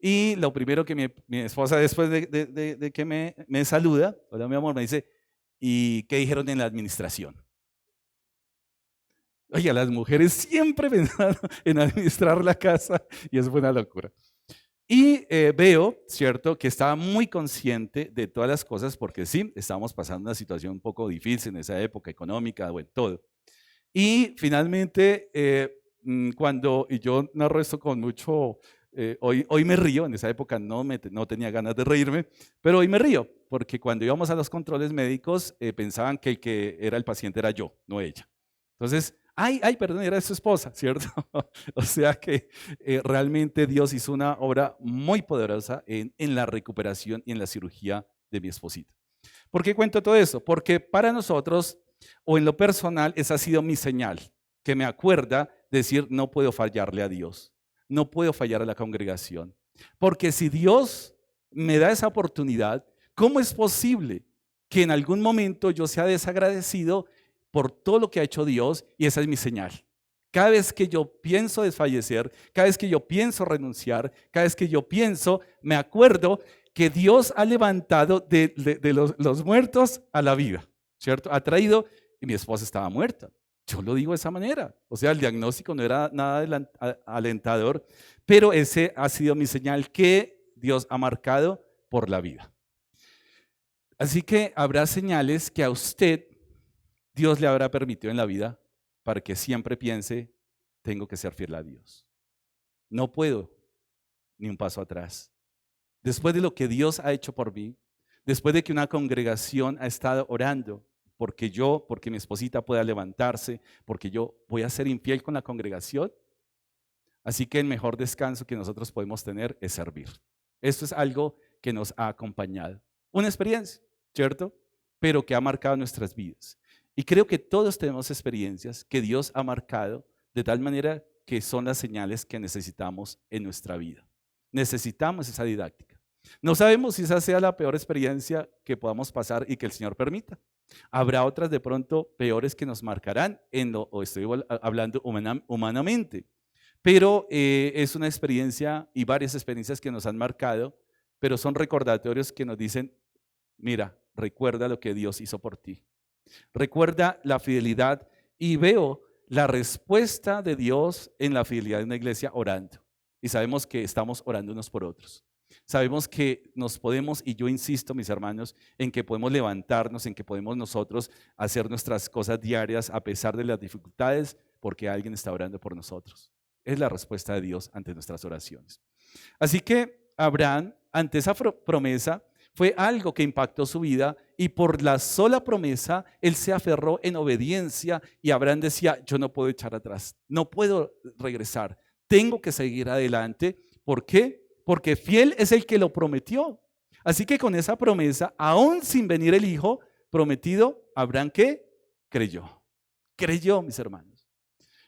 Y lo primero que mi esposa después de que me saluda, hola mi amor, me dice, ¿y qué dijeron en la administración? Oye, las mujeres siempre pensando en administrar la casa y es buena locura. Y veo, ¿cierto?, que estaba muy consciente de todas las cosas porque sí, estábamos pasando una situación un poco difícil en esa época económica, bueno, todo. Y finalmente, y yo narro esto con mucho, hoy me río, en esa época no tenía ganas de reírme, pero hoy me río, porque cuando íbamos a los controles médicos pensaban que el que era el paciente era yo, no ella. Entonces, perdón, era su esposa, ¿cierto? O sea que realmente Dios hizo una obra muy poderosa en la recuperación y en la cirugía de mi esposita. ¿Por qué cuento todo eso? Porque para nosotros, o en lo personal, esa ha sido mi señal, que me acuerda decir, no puedo fallarle a Dios, no puedo fallar a la congregación. Porque si Dios me da esa oportunidad, ¿cómo es posible que en algún momento yo sea desagradecido por todo lo que ha hecho Dios? Y esa es mi señal. Cada vez que yo pienso desfallecer, cada vez que yo pienso renunciar, cada vez que yo pienso, me acuerdo que Dios ha levantado de los muertos a la vida, ¿cierto? Ha traído, y mi esposa estaba muerta. Yo lo digo de esa manera. O sea, el diagnóstico no era nada alentador, pero ese ha sido mi señal que Dios ha marcado por la vida. Así que habrá señales que a usted Dios le habrá permitido en la vida para que siempre piense, tengo que ser fiel a Dios. No puedo ni un paso atrás. Después de lo que Dios ha hecho por mí, después de que una congregación ha estado orando porque mi esposita pueda levantarse, porque yo voy a ser infiel con la congregación, así que el mejor descanso que nosotros podemos tener es servir. Esto es algo que nos ha acompañado. Una experiencia, ¿cierto? Pero que ha marcado nuestras vidas. Y creo que todos tenemos experiencias que Dios ha marcado de tal manera que son las señales que necesitamos en nuestra vida. Necesitamos esa didáctica. No sabemos si esa sea la peor experiencia que podamos pasar y que el Señor permita. Habrá otras de pronto peores que nos marcarán, o estoy hablando humanamente, pero es una experiencia y varias experiencias que nos han marcado, pero son recordatorios que nos dicen, mira, recuerda lo que Dios hizo por ti. Recuerda la fidelidad y veo la respuesta de Dios en la fidelidad de una iglesia orando. Y sabemos que estamos orando unos por otros. Sabemos que nos podemos, y yo insisto, mis hermanos, en que podemos levantarnos, en que podemos nosotros hacer nuestras cosas diarias a pesar de las dificultades, porque alguien está orando por nosotros. Es la respuesta de Dios ante nuestras oraciones. Así que Abraham, ante esa promesa, fue algo que impactó su vida y por la sola promesa, él se aferró en obediencia y Abraham decía, yo no puedo echar atrás, no puedo regresar, tengo que seguir adelante. ¿Por qué? Porque fiel es el que lo prometió. Así que con esa promesa, aún sin venir el hijo prometido, Abraham ¿qué? Creyó, mis hermanos.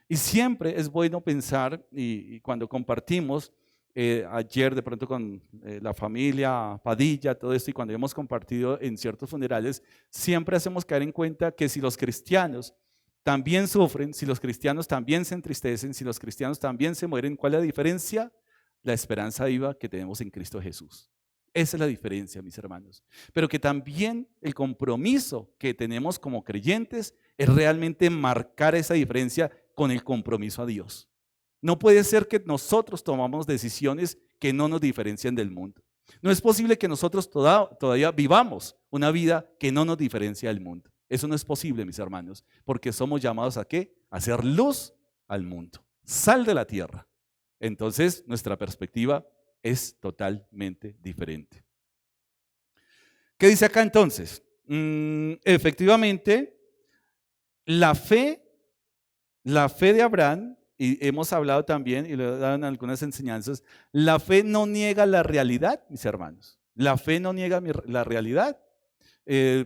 Y siempre es bueno pensar, y cuando compartimos, ayer de pronto con la familia Padilla, todo esto, y cuando hemos compartido en ciertos funerales, siempre hacemos caer en cuenta que si los cristianos también sufren, si los cristianos también se entristecen, si los cristianos también se mueren, ¿cuál es la diferencia? La esperanza viva que tenemos en Cristo Jesús. Esa es la diferencia, mis hermanos. Pero que también el compromiso que tenemos como creyentes es realmente marcar esa diferencia con el compromiso a Dios. No puede ser que nosotros tomamos decisiones que no nos diferencian del mundo. No es posible que nosotros todavía vivamos una vida que no nos diferencia del mundo. Eso no es posible, mis hermanos, porque somos llamados ¿a qué? A hacer luz al mundo, sal de la tierra. Entonces, nuestra perspectiva es totalmente diferente. ¿Qué dice acá entonces? Efectivamente, la fe de Abraham, y hemos hablado también, y le he dado en algunas enseñanzas, la fe no niega la realidad, mis hermanos. La fe no niega la realidad.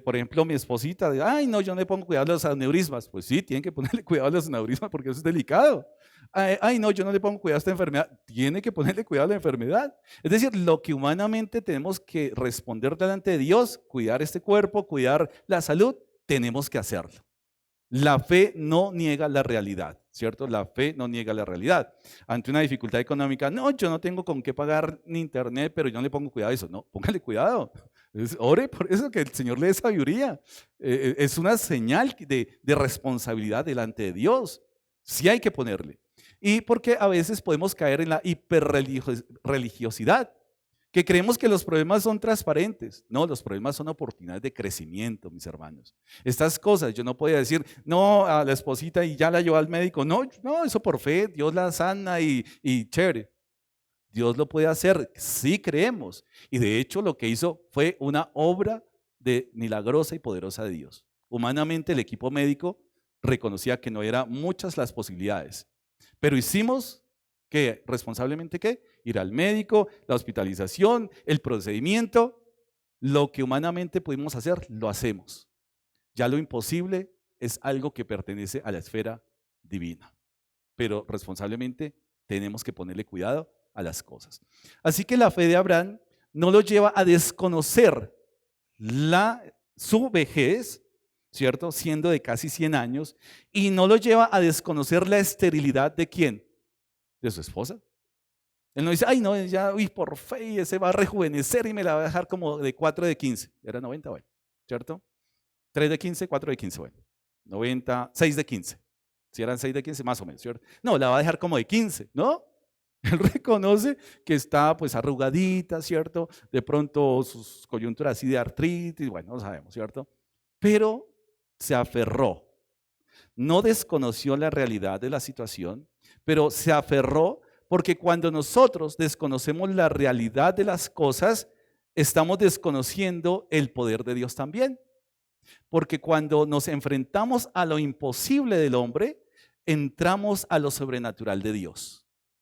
Por ejemplo, mi esposita, ay no, yo no le pongo cuidado a los aneurismas. Pues sí, tienen que ponerle cuidado a los aneurismas porque eso es delicado. Ay no, yo no le pongo cuidado a esta enfermedad. Tiene que ponerle cuidado a la enfermedad. Es decir, lo que humanamente tenemos que responder delante de Dios, cuidar este cuerpo, cuidar la salud, tenemos que hacerlo. La fe no niega la realidad, ¿cierto? La fe no niega la realidad. Ante una dificultad económica, no, yo no tengo con qué pagar ni internet, pero yo no le pongo cuidado a eso. No, póngale cuidado. Ore por eso, que el Señor le dé sabiduría. Es una señal de responsabilidad delante de Dios. Sí hay que ponerle. Y porque a veces podemos caer en la hiperreligiosidad, que creemos que los problemas son transparentes. No, los problemas son oportunidades de crecimiento, mis hermanos. Estas cosas, yo no podía decir, no, a la esposita y ya la llevó al médico. No, no, eso por fe, Dios la sana y chévere. Dios lo puede hacer, sí creemos. Y de hecho lo que hizo fue una obra de milagrosa y poderosa de Dios. Humanamente el equipo médico reconocía que no eran muchas las posibilidades. Pero hicimos, ¿qué? Responsablemente, ¿qué? Ir al médico, la hospitalización, el procedimiento. Lo que humanamente pudimos hacer, lo hacemos. Ya lo imposible es algo que pertenece a la esfera divina. Pero responsablemente tenemos que ponerle cuidado a las cosas. Así que la fe de Abraham no lo lleva a desconocer su vejez, ¿cierto? Siendo de casi 100 años, y no lo lleva a desconocer la esterilidad de ¿quién? De su esposa. Él no dice, ay no, ya, uy, por fe, ese va a rejuvenecer y me la va a dejar como de 4 de 15. Era 90, bueno, ¿cierto? 3 de 15, 4 de 15, bueno. 90, 6 de 15. Si eran 6 de 15, más o menos, ¿cierto? No, la va a dejar como de 15, ¿no? Él reconoce que está pues arrugadita, ¿cierto? De pronto sus coyunturas así de artritis, bueno, no sabemos, ¿cierto? Pero se aferró. No desconoció la realidad de la situación, pero se aferró porque cuando nosotros desconocemos la realidad de las cosas, estamos desconociendo el poder de Dios también. Porque cuando nos enfrentamos a lo imposible del hombre, entramos a lo sobrenatural de Dios.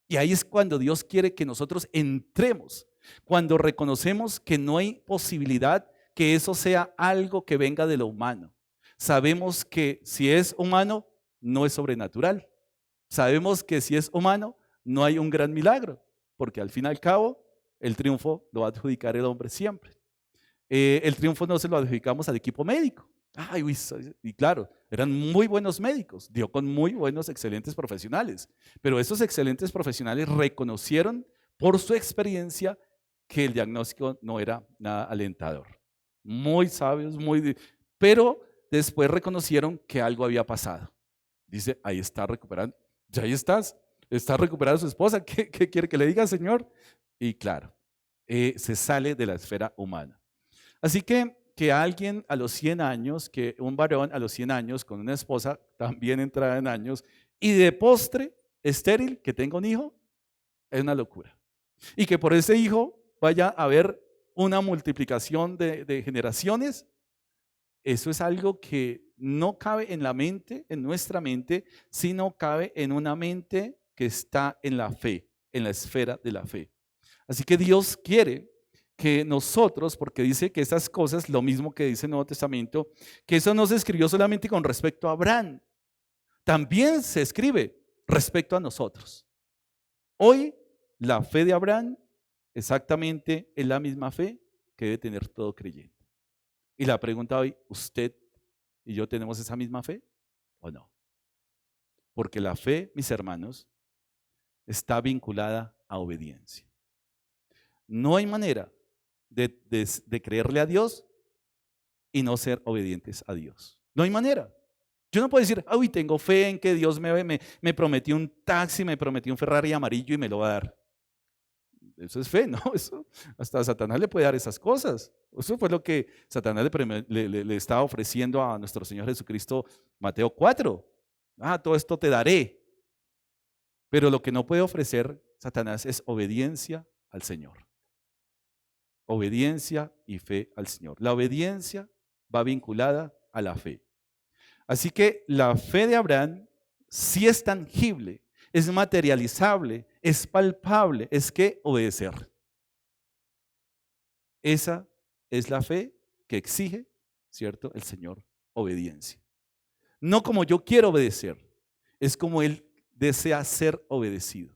Y ahí es cuando Dios quiere que nosotros entremos, cuando reconocemos que no hay posibilidad que eso sea algo que venga de lo humano. Sabemos que si es humano, no es sobrenatural. Sabemos que si es humano, no hay un gran milagro, porque al fin y al cabo, el triunfo lo va a adjudicar el hombre siempre. El triunfo no se lo adjudicamos al equipo médico. Ay, y claro, eran muy buenos médicos, dio con muy buenos, excelentes profesionales, pero esos excelentes profesionales reconocieron por su experiencia que el diagnóstico no era nada alentador. Muy sabios, pero después reconocieron que algo había pasado. Dice, ahí está recuperando, ya ahí está recuperando a su esposa, ¿qué quiere que le diga, Señor? Y claro, se sale de la esfera humana. Así que alguien a los 100 años, que un varón a los 100 años con una esposa también entrada en años y de postre estéril, que tenga un hijo, es una locura. Y que por ese hijo vaya a haber una multiplicación de generaciones, eso es algo que no cabe en la mente, en nuestra mente, sino cabe en una mente que está en la fe, en la esfera de la fe. Así que Dios quiere que nosotros, porque dice que esas cosas, lo mismo que dice el Nuevo Testamento, que eso no se escribió solamente con respecto a Abraham, también se escribe respecto a nosotros. Hoy la fe de Abraham exactamente es la misma fe que debe tener todo creyente. Y la pregunta hoy, ¿usted y yo tenemos esa misma fe o no? Porque la fe, mis hermanos, está vinculada a obediencia. No hay manera de creerle a Dios y no ser obedientes a Dios. No hay manera. Yo no puedo decir, uy, tengo fe en que Dios me prometió un taxi, me prometió un Ferrari amarillo y me lo va a dar. Eso es fe, ¿no? Eso, hasta Satanás le puede dar esas cosas. Eso fue lo que Satanás le estaba ofreciendo a nuestro Señor Jesucristo, Mateo 4. Todo esto te daré. Pero lo que no puede ofrecer Satanás es obediencia al Señor. Obediencia y fe al Señor. La obediencia va vinculada a la fe. Así que la fe de Abraham sí es tangible, es materializable, es palpable, es que obedecer. Esa es la fe que exige, ¿cierto? El Señor, obediencia. No como yo quiero obedecer, es como Él desea ser obedecido.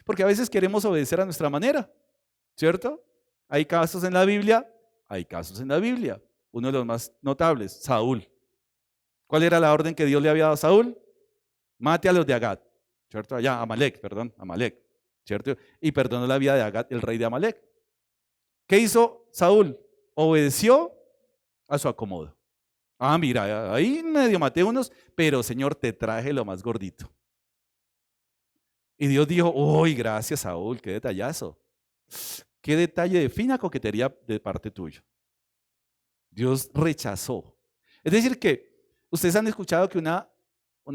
Porque a veces queremos obedecer a nuestra manera, ¿cierto? Hay casos en la Biblia, Uno de los más notables, Saúl. ¿Cuál era la orden que Dios le había dado a Saúl? Mate a los de Agag, ¿cierto? Amalek, ¿cierto? Y perdonó la vida de Agag, el rey de Amalek. ¿Qué hizo Saúl? Obedeció a su acomodo. Mira, ahí medio maté unos, pero Señor, te traje lo más gordito. Y Dios dijo, uy, gracias Saúl, qué detallazo. Qué detalle de fina coquetería de parte tuya. Dios rechazó. Es decir que, ¿ustedes han escuchado que una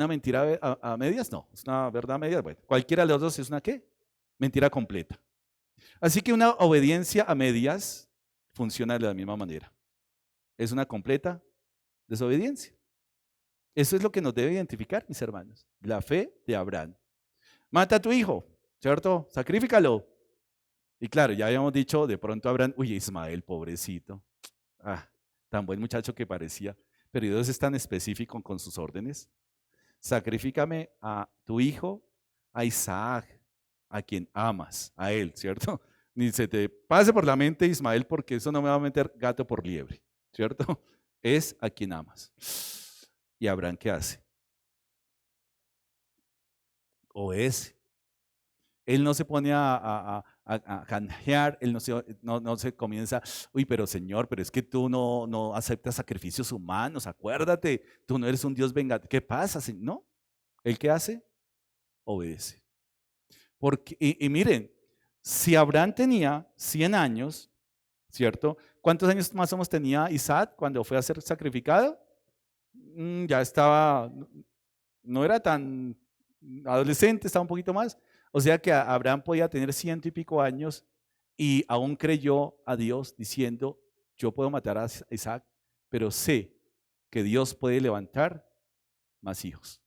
mentira a medias? No, es una verdad a medias. Bueno, cualquiera de los dos es una ¿qué? Mentira completa. Así que una obediencia a medias funciona de la misma manera. Es una completa desobediencia. Eso es lo que nos debe identificar, mis hermanos. La fe de Abraham. Mata a tu hijo, ¿cierto? Sacrifícalo. Y claro, ya habíamos dicho, de pronto Abraham, uy, Ismael, pobrecito. Tan buen muchacho que parecía. Pero Dios es tan específico con sus órdenes. Sacrifícame a tu hijo, a Isaac, a quien amas, a él, ¿cierto? Ni se te pase por la mente Ismael, porque eso no me va a meter gato por liebre, ¿cierto? Es a quien amas. ¿Y Abraham qué hace? Obedece. Él no se pone a canjear, él no se comienza, uy, pero Señor, pero es que tú no aceptas sacrificios humanos, acuérdate, tú no eres un Dios vengativo. ¿Qué pasa? No, ¿él qué hace? Obedece. Porque, y miren, si Abraham tenía 100 años, ¿cierto? ¿Cuántos años más o menos tenía Isaac cuando fue a ser sacrificado? Ya estaba, no era tan adolescente, estaba un poquito más. O sea que Abraham podía tener 100 y pico años y aún creyó a Dios diciendo, yo puedo matar a Isaac, pero sé que Dios puede levantar más hijos.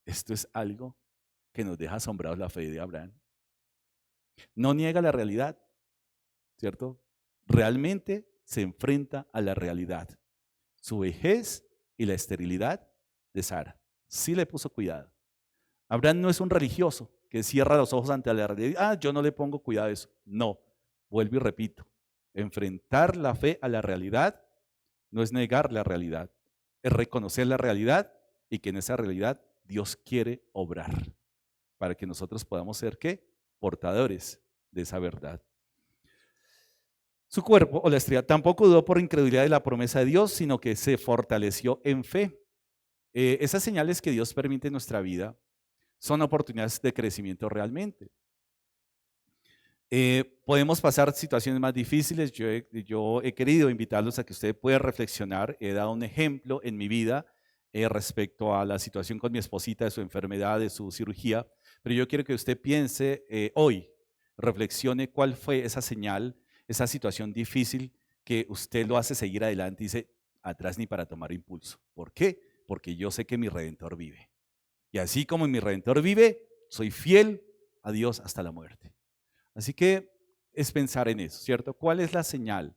Esto es algo que nos deja asombrados la fe de Abraham. No niega la realidad, ¿cierto? Realmente se enfrenta a la realidad. Su vejez y la esterilidad de Sara. Sí le puso cuidado. Abraham no es un religioso que cierra los ojos ante la realidad. Yo no le pongo cuidado a eso. No, vuelvo y repito. Enfrentar la fe a la realidad no es negar la realidad. Es reconocer la realidad y que en esa realidad Dios quiere obrar para que nosotros podamos ser ¿qué? Portadores de esa verdad. Su cuerpo o la estrella tampoco dudó por incredulidad de la promesa de Dios, sino que se fortaleció en fe. Esas señales que Dios permite en nuestra vida son oportunidades de crecimiento realmente. Podemos pasar situaciones más difíciles. Yo he querido invitarlos a que ustedes puedan reflexionar. He dado un ejemplo en mi vida respecto a la situación con mi esposita, de su enfermedad, de su cirugía. Pero yo quiero que usted piense hoy, reflexione cuál fue esa señal, esa situación difícil que usted lo hace seguir adelante y dice, atrás ni para tomar impulso. ¿Por qué? Porque yo sé que mi Redentor vive. Y así como mi Redentor vive, soy fiel a Dios hasta la muerte. Así que es pensar en eso, ¿cierto? ¿Cuál es la señal?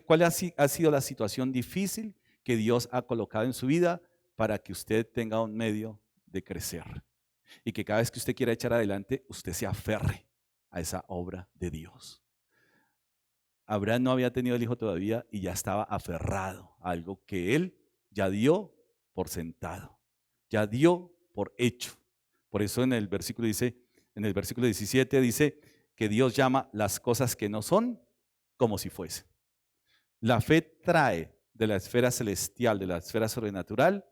¿Cuál ha sido la situación difícil que Dios ha colocado en su vida para que usted tenga un medio de crecer? Y que cada vez que usted quiera echar adelante, usted se aferre a esa obra de Dios. Abraham no había tenido el hijo todavía y ya estaba aferrado a algo que él ya dio por sentado, ya dio por hecho. Por eso en el versículo 17 dice que Dios llama las cosas que no son como si fuesen. La fe trae de la esfera celestial, de la esfera sobrenatural,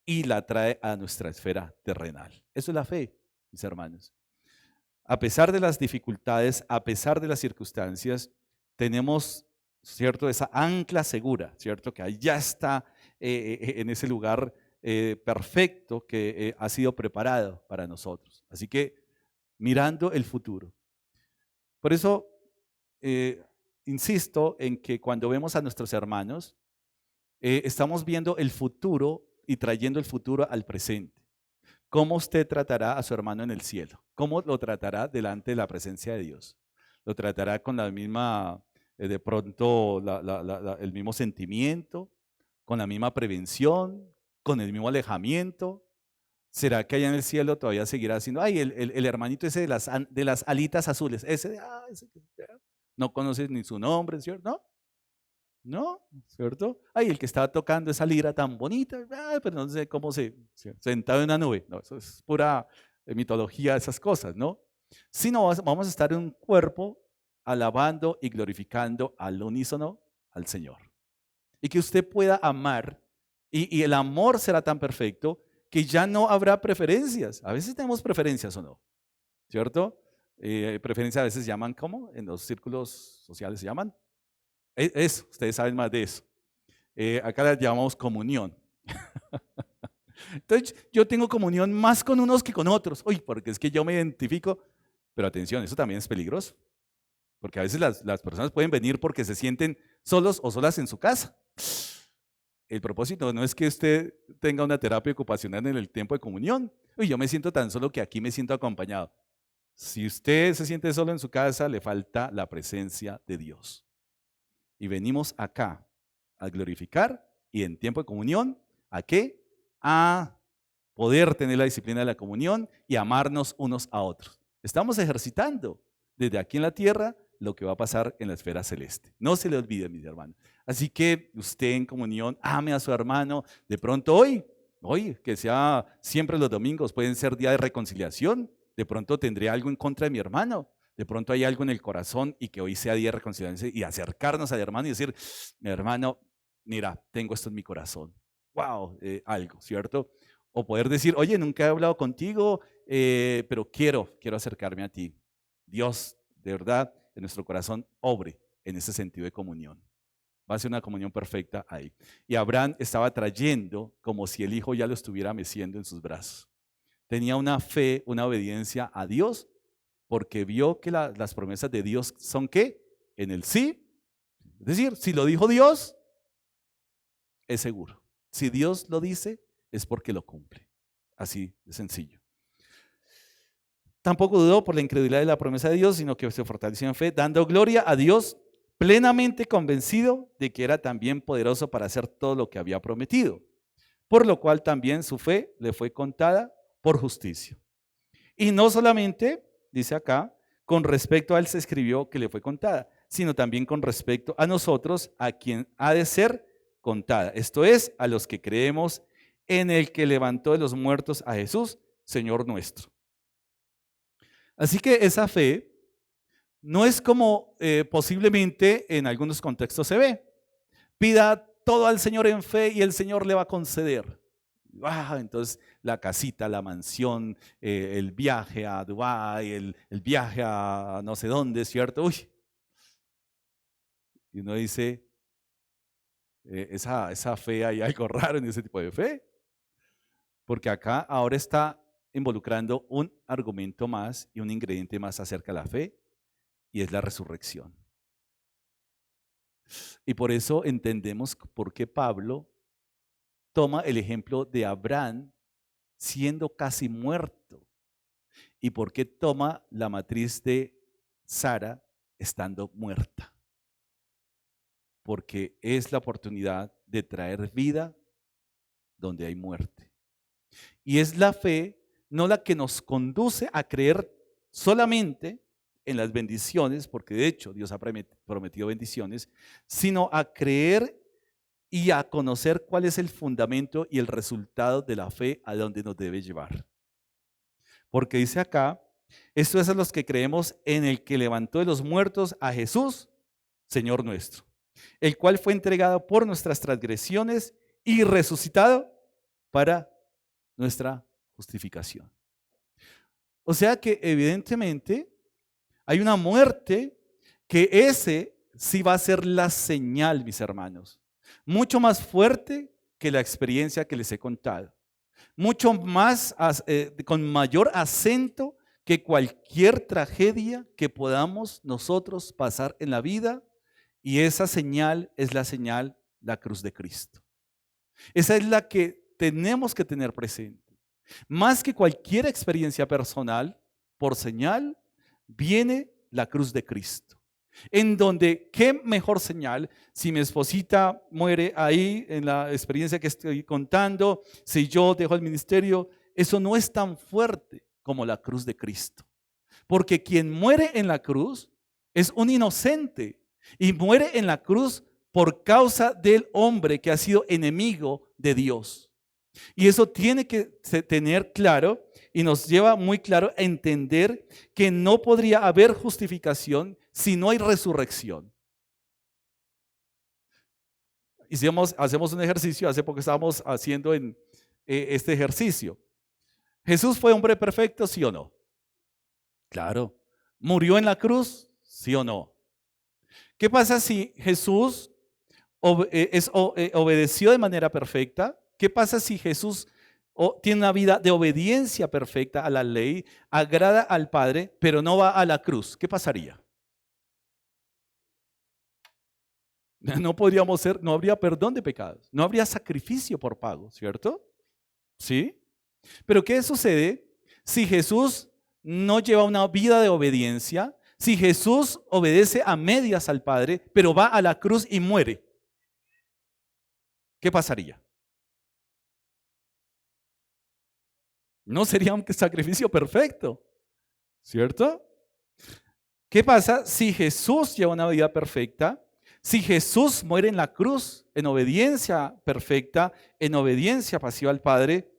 y la trae a nuestra esfera terrenal. Eso es la fe, mis hermanos. A pesar de las dificultades, a pesar de las circunstancias, tenemos, ¿cierto?, esa ancla segura, ¿cierto?, que ahí ya está en ese lugar perfecto que ha sido preparado para nosotros. Así que mirando el futuro. Por eso insisto en que cuando vemos a nuestros hermanos, estamos viendo el futuro y trayendo el futuro al presente. ¿Cómo usted tratará a su hermano en el cielo? ¿Cómo lo tratará delante de la presencia de Dios? ¿Lo tratará con la misma, de pronto, el mismo sentimiento, con la misma prevención, con el mismo alejamiento? ¿Será que allá en el cielo todavía seguirá siendo, ay, el hermanito ese de las alitas azules, ese no conoces ni su nombre, ¿cierto? ¿No? ¿No? ¿Cierto? Ay, el que estaba tocando esa lira tan bonita, pero no sé cómo sentado en una nube. No, eso es pura mitología, esas cosas, ¿no? Sino vamos a estar en un cuerpo alabando y glorificando al unísono al Señor. Y que usted pueda amar, y el amor será tan perfecto que ya no habrá preferencias. A veces tenemos preferencias o no, ¿cierto? Preferencias a veces llaman, ¿cómo? En los círculos sociales se llaman. Eso, ustedes saben más de eso. Acá las llamamos comunión. Entonces yo tengo comunión más con unos que con otros. Uy, porque es que yo me identifico. Pero atención, eso también es peligroso. Porque a veces las personas pueden venir porque se sienten solos o solas en su casa. El propósito no es que usted tenga una terapia ocupacional en el tiempo de comunión. Uy, yo me siento tan solo que aquí me siento acompañado. Si usted se siente solo en su casa, le falta la presencia de Dios. Y venimos acá a glorificar y en tiempo de comunión, ¿a qué? A poder tener la disciplina de la comunión y amarnos unos a otros. Estamos ejercitando desde aquí en la tierra lo que va a pasar en la esfera celeste. No se le olvide, mis hermanos. Así que usted en comunión ame a su hermano. De pronto hoy, que sea siempre los domingos, pueden ser día de reconciliación. De pronto tendré algo en contra de mi hermano. De pronto hay algo en el corazón y que hoy sea día de reconciliación y acercarnos al hermano y decir, mi hermano, mira, tengo esto en mi corazón. Wow, algo, ¿cierto? O poder decir, oye, nunca he hablado contigo, pero quiero acercarme a ti. Dios, de verdad, en nuestro corazón, obre en ese sentido de comunión. Va a ser una comunión perfecta ahí. Y Abraham estaba trayendo como si el hijo ya lo estuviera meciendo en sus brazos. Tenía una fe, una obediencia a Dios, porque vio que las promesas de Dios son ¿qué? En el sí. Es decir, si lo dijo Dios, es seguro. Si Dios lo dice, es porque lo cumple. Así de sencillo. Tampoco dudó por la incredulidad de la promesa de Dios, sino que se fortaleció en fe, dando gloria a Dios, plenamente convencido de que era también poderoso para hacer todo lo que había prometido. Por lo cual también su fe le fue contada por justicia. Y no solamente, dice acá, con respecto a él se escribió que le fue contada, sino también con respecto a nosotros, a quien ha de ser contada. Esto es, a los que creemos en el que levantó de los muertos a Jesús, Señor nuestro. Así que esa fe no es como posiblemente en algunos contextos se ve. Pida todo al Señor en fe y el Señor le va a conceder. Entonces la casita, la mansión, el viaje a Dubái, el viaje a no sé dónde, ¿cierto? Uy. Y uno dice, esa fe, hay algo raro en ese tipo de fe. Porque acá ahora está involucrando un argumento más y un ingrediente más acerca de la fe, y es la resurrección. Y por eso entendemos por qué Pablo toma el ejemplo de Abraham siendo casi muerto, y por qué toma la matriz de Sara estando muerta. Porque es la oportunidad de traer vida donde hay muerte. Y es la fe, no la que nos conduce a creer solamente en las bendiciones, porque de hecho Dios ha prometido bendiciones, sino a creer y a conocer cuál es el fundamento y el resultado de la fe a donde nos debe llevar. Porque dice acá, esto es a los que creemos en el que levantó de los muertos a Jesús, Señor nuestro, el cual fue entregado por nuestras transgresiones y resucitado para nuestra justificación. O sea que evidentemente hay una muerte que ese sí va a ser la señal, mis hermanos, mucho más fuerte que la experiencia que les he contado, mucho más, con mayor acento que cualquier tragedia que podamos nosotros pasar en la vida, y esa señal es la señal, la cruz de Cristo. Esa es la que tenemos que tener presente. Más que cualquier experiencia personal, por señal, viene la cruz de Cristo. En donde, qué mejor señal si mi esposita muere ahí en la experiencia que estoy contando, si yo dejo el ministerio, eso no es tan fuerte como la cruz de Cristo. Porque quien muere en la cruz es un inocente y muere en la cruz por causa del hombre que ha sido enemigo de Dios. Y eso tiene que tener claro y nos lleva muy claro a entender que no podría haber justificación si no hay resurrección. Hacemos un ejercicio, hace poco estábamos haciendo en este ejercicio. ¿Jesús fue hombre perfecto, sí o no? Claro. ¿Murió en la cruz? ¿Sí o no? ¿Qué pasa si Jesús obedeció de manera perfecta? ¿Qué pasa si Jesús tiene una vida de obediencia perfecta a la ley, agrada al Padre, pero no va a la cruz? ¿Qué pasaría? No podríamos ser, no habría perdón de pecados, no habría sacrificio por pago, ¿cierto? ¿Sí? Pero ¿qué sucede si Jesús no lleva una vida de obediencia? Si Jesús obedece a medias al Padre, pero va a la cruz y muere, ¿qué pasaría? No sería un sacrificio perfecto, ¿cierto? ¿Qué pasa si Jesús lleva una vida perfecta? Si Jesús muere en la cruz en obediencia perfecta, en obediencia pasiva al Padre,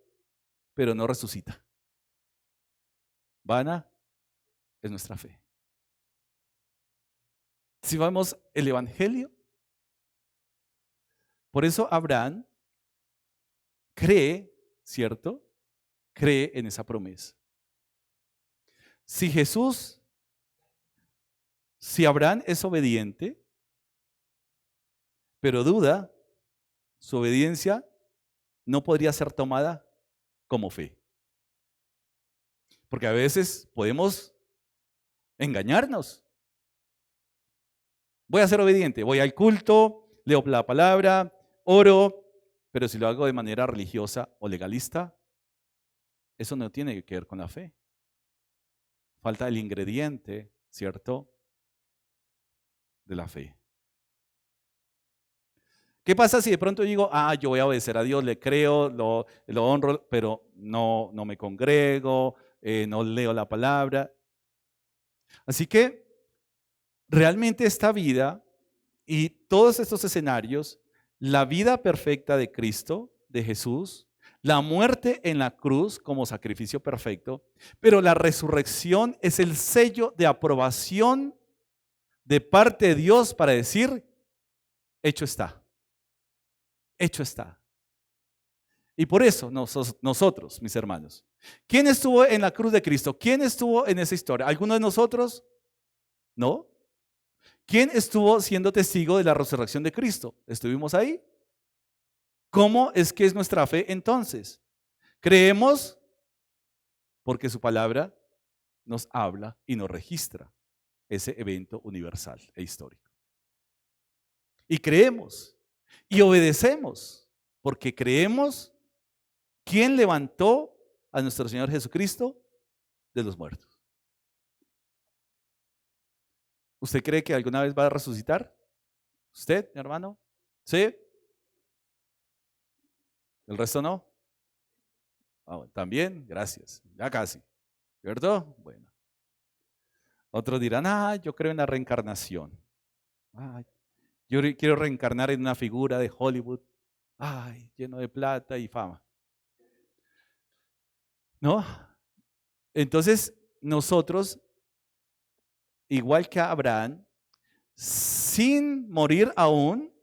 pero no resucita. Vana es nuestra fe. Si vemos el Evangelio, por eso Abraham cree, ¿cierto? Cree en esa promesa. Si Abraham es obediente, pero duda, su obediencia no podría ser tomada como fe. Porque a veces podemos engañarnos. Voy a ser obediente, voy al culto, leo la palabra, oro, pero si lo hago de manera religiosa o legalista, eso no tiene que ver con la fe. Falta el ingrediente, ¿cierto?, de la fe. ¿Qué pasa si de pronto digo, yo voy a obedecer a Dios, le creo, lo honro, pero no me congrego, no leo la palabra? Así que realmente esta vida y todos estos escenarios, la vida perfecta de Cristo, de Jesús, la muerte en la cruz como sacrificio perfecto, pero la resurrección es el sello de aprobación de parte de Dios para decir, hecho está. Hecho está. Y por eso nosotros, mis hermanos, ¿quién estuvo en la cruz de Cristo? ¿Quién estuvo en esa historia? ¿Alguno de nosotros? ¿No? ¿Quién estuvo siendo testigo de la resurrección de Cristo? ¿Estuvimos ahí? ¿Cómo es que es nuestra fe entonces? Creemos porque su palabra nos habla y nos registra ese evento universal e histórico. Y creemos y obedecemos porque creemos quién levantó a nuestro Señor Jesucristo de los muertos. ¿Usted cree que alguna vez va a resucitar? ¿Usted, mi hermano? ¿Sí? ¿El resto no? También, gracias. Ya casi. ¿Cierto? Bueno. Otros dirán, yo creo en la reencarnación. Yo quiero reencarnar en una figura de Hollywood. Lleno de plata y fama. ¿No? Entonces, nosotros, igual que Abraham, sin morir aún,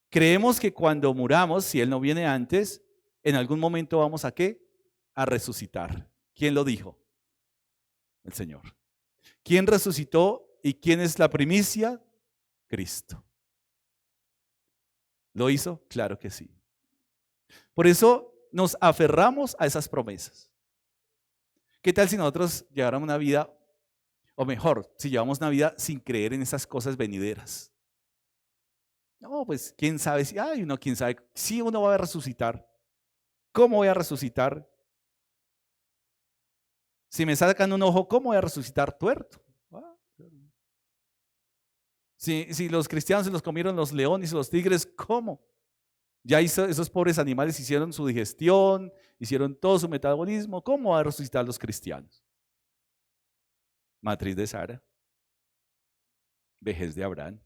creemos que cuando muramos, si Él no viene antes, en algún momento vamos ¿a qué? A resucitar. ¿Quién lo dijo? El Señor. ¿Quién resucitó y quién es la primicia? Cristo. ¿Lo hizo? Claro que sí. Por eso nos aferramos a esas promesas. ¿Qué tal si nosotros lleváramos una vida, o mejor, si llevamos una vida sin creer en esas cosas venideras? No, pues quién sabe si, quién sabe si uno va a resucitar. ¿Cómo voy a resucitar? Si me sacan un ojo, ¿cómo voy a resucitar tuerto? Si los cristianos se los comieron los leones y los tigres, ¿cómo? Ya esos pobres animales hicieron su digestión, hicieron todo su metabolismo. ¿Cómo van a resucitar los cristianos? Matriz de Sara, vejez de Abraham.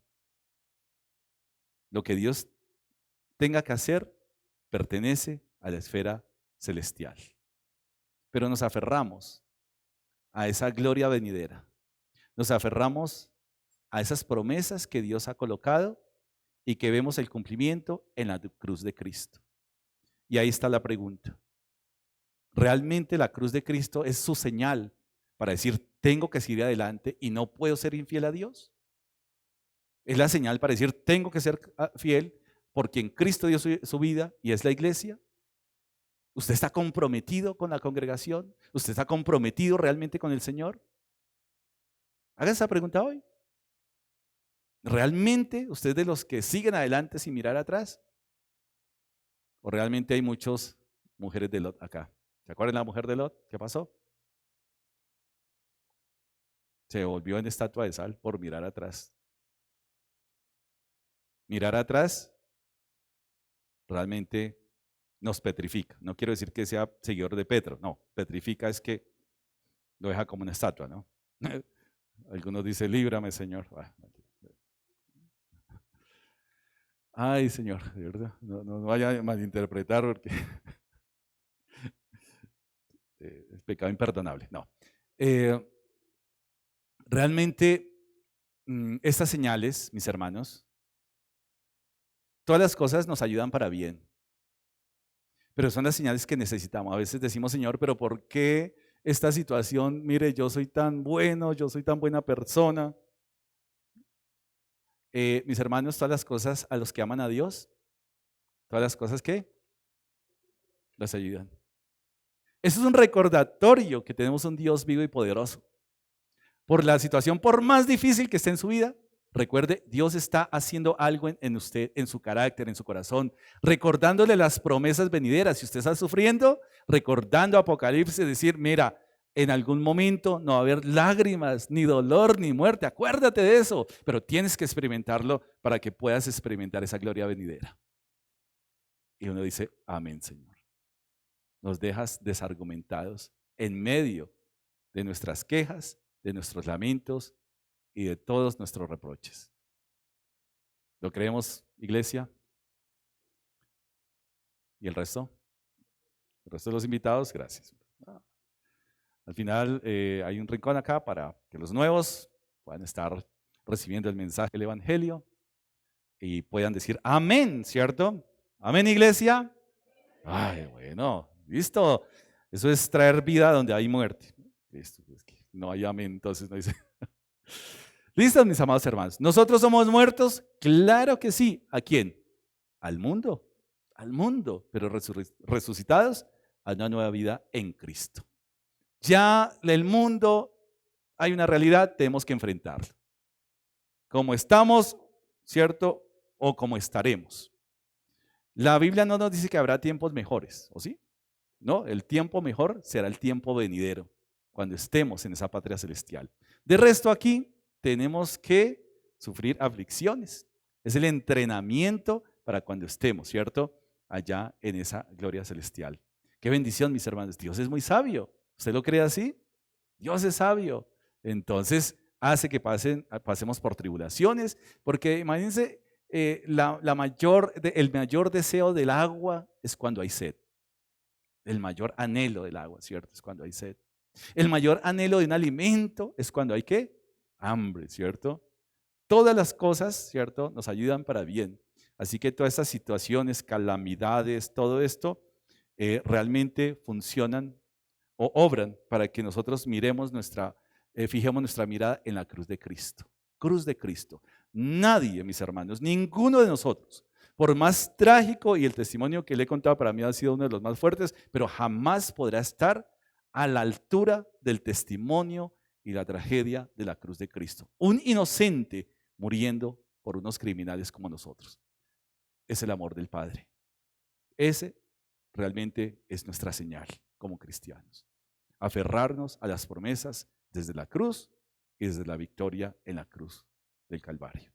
Lo que Dios tenga que hacer pertenece a la esfera celestial. Pero nos aferramos a esa gloria venidera. Nos aferramos a esas promesas que Dios ha colocado y que vemos el cumplimiento en la cruz de Cristo. Y ahí está la pregunta. Realmente la cruz de Cristo es su señal para decir, tengo que seguir adelante y no puedo ser infiel a Dios. Es la señal para decir, tengo que ser fiel porque en Cristo dio su vida y es la iglesia. ¿Usted está comprometido con la congregación? ¿Usted está comprometido realmente con el Señor? Haga esa pregunta hoy. ¿Realmente usted es de los que siguen adelante sin mirar atrás? ¿O realmente hay muchas mujeres de Lot acá? ¿Se acuerdan de la mujer de Lot? ¿Qué pasó? Se volvió en estatua de sal por mirar atrás. Mirar atrás realmente nos petrifica. No quiero decir que sea seguidor de Petro, no. Petrifica es que lo deja como una estatua, ¿no? Algunos dicen, líbrame, Señor. Ay, Señor, de verdad, no vaya a malinterpretar porque es pecado imperdonable. No. Realmente, estas señales, mis hermanos, todas las cosas nos ayudan para bien. Pero son las señales que necesitamos. A veces decimos, Señor, pero ¿por qué esta situación? Mire, yo soy tan bueno, yo soy tan buena persona. Mis hermanos, todas las cosas a los que aman a Dios, todas las cosas que las ayudan. Eso es un recordatorio que tenemos un Dios vivo y poderoso. Por la situación, por más difícil que esté en su vida, recuerde, Dios está haciendo algo en usted, en su carácter, en su corazón, recordándole las promesas venideras. Si usted está sufriendo, recordando Apocalipsis, decir, mira, en algún momento no va a haber lágrimas, ni dolor, ni muerte. Acuérdate de eso, pero tienes que experimentarlo para que puedas experimentar esa gloria venidera. Y uno dice, amén, Señor. Nos dejas desargumentados en medio de nuestras quejas, de nuestros lamentos y de todos nuestros reproches. ¿Lo creemos, iglesia? ¿Y el resto? ¿El resto de los invitados? Gracias. Al final hay un rincón acá para que los nuevos puedan estar recibiendo el mensaje del Evangelio y puedan decir amén, ¿cierto? Amén, iglesia. Ay, bueno, listo. Eso es traer vida donde hay muerte. Listo, es que no hay amén, entonces no dice. ¿Listos, mis amados hermanos? ¿Nosotros somos muertos? Claro que sí. ¿A quién? Al mundo, pero resucitados a una nueva vida en Cristo. Ya el mundo, hay una realidad, tenemos que enfrentarlo. Como estamos, ¿cierto? O como estaremos. La Biblia no nos dice que habrá tiempos mejores, ¿o sí? No, el tiempo mejor será el tiempo venidero, cuando estemos en esa patria celestial. De resto aquí tenemos que sufrir aflicciones. Es el entrenamiento para cuando estemos, ¿cierto? Allá en esa gloria celestial. Qué bendición, mis hermanos. Dios es muy sabio. ¿Usted lo cree así? Dios es sabio. Entonces hace que pasemos por tribulaciones, porque imagínense, el mayor deseo del agua es cuando hay sed. El mayor anhelo del agua, ¿cierto? Es cuando hay sed. El mayor anhelo de un alimento es cuando hay ¿qué? Hambre, ¿cierto? Todas las cosas, ¿cierto? Nos ayudan para bien. Así que todas estas situaciones, calamidades, todo esto, realmente funcionan o obran para que nosotros fijemos nuestra mirada en la cruz de Cristo. Cruz de Cristo. Nadie, mis hermanos, ninguno de nosotros, por más trágico, y el testimonio que le he contado para mí ha sido uno de los más fuertes, pero jamás podrá estar a la altura del testimonio y la tragedia de la cruz de Cristo. Un inocente muriendo por unos criminales como nosotros. Es el amor del Padre. Ese realmente es nuestra señal como cristianos. Aferrarnos a las promesas desde la cruz y desde la victoria en la cruz del Calvario.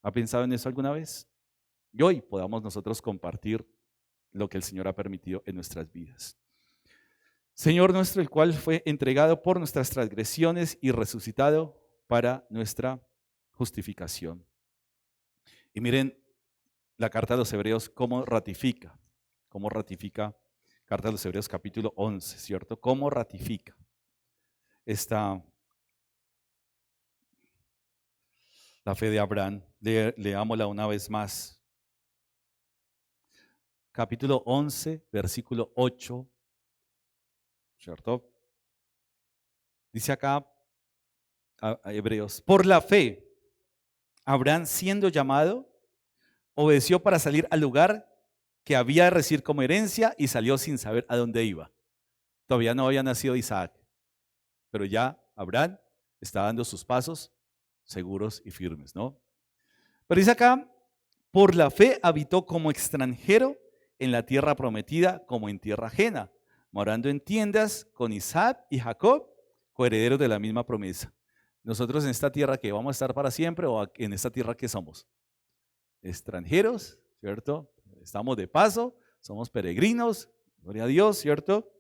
¿Ha pensado en eso alguna vez? Y hoy podamos nosotros compartir lo que el Señor ha permitido en nuestras vidas. Señor nuestro, el cual fue entregado por nuestras transgresiones y resucitado para nuestra justificación. Y miren la carta de los Hebreos, cómo ratifica, carta de los Hebreos capítulo 11, ¿cierto? Cómo ratifica la fe de Abraham. Leámosla una vez más. Capítulo 11, versículo 8 ¿cierto? Dice acá a Hebreos, por la fe, Abraham siendo llamado, obedeció para salir al lugar que había de recibir como herencia y salió sin saber a dónde iba. Todavía no había nacido Isaac, pero ya Abraham está dando sus pasos seguros y firmes, ¿no? Pero dice acá, por la fe habitó como extranjero en la tierra prometida como en tierra ajena, morando en tiendas con Isaac y Jacob, coherederos de la misma promesa. Nosotros en esta tierra que vamos a estar para siempre o en esta tierra que somos extranjeros, ¿cierto? Estamos de paso, somos peregrinos, gloria a Dios, ¿cierto?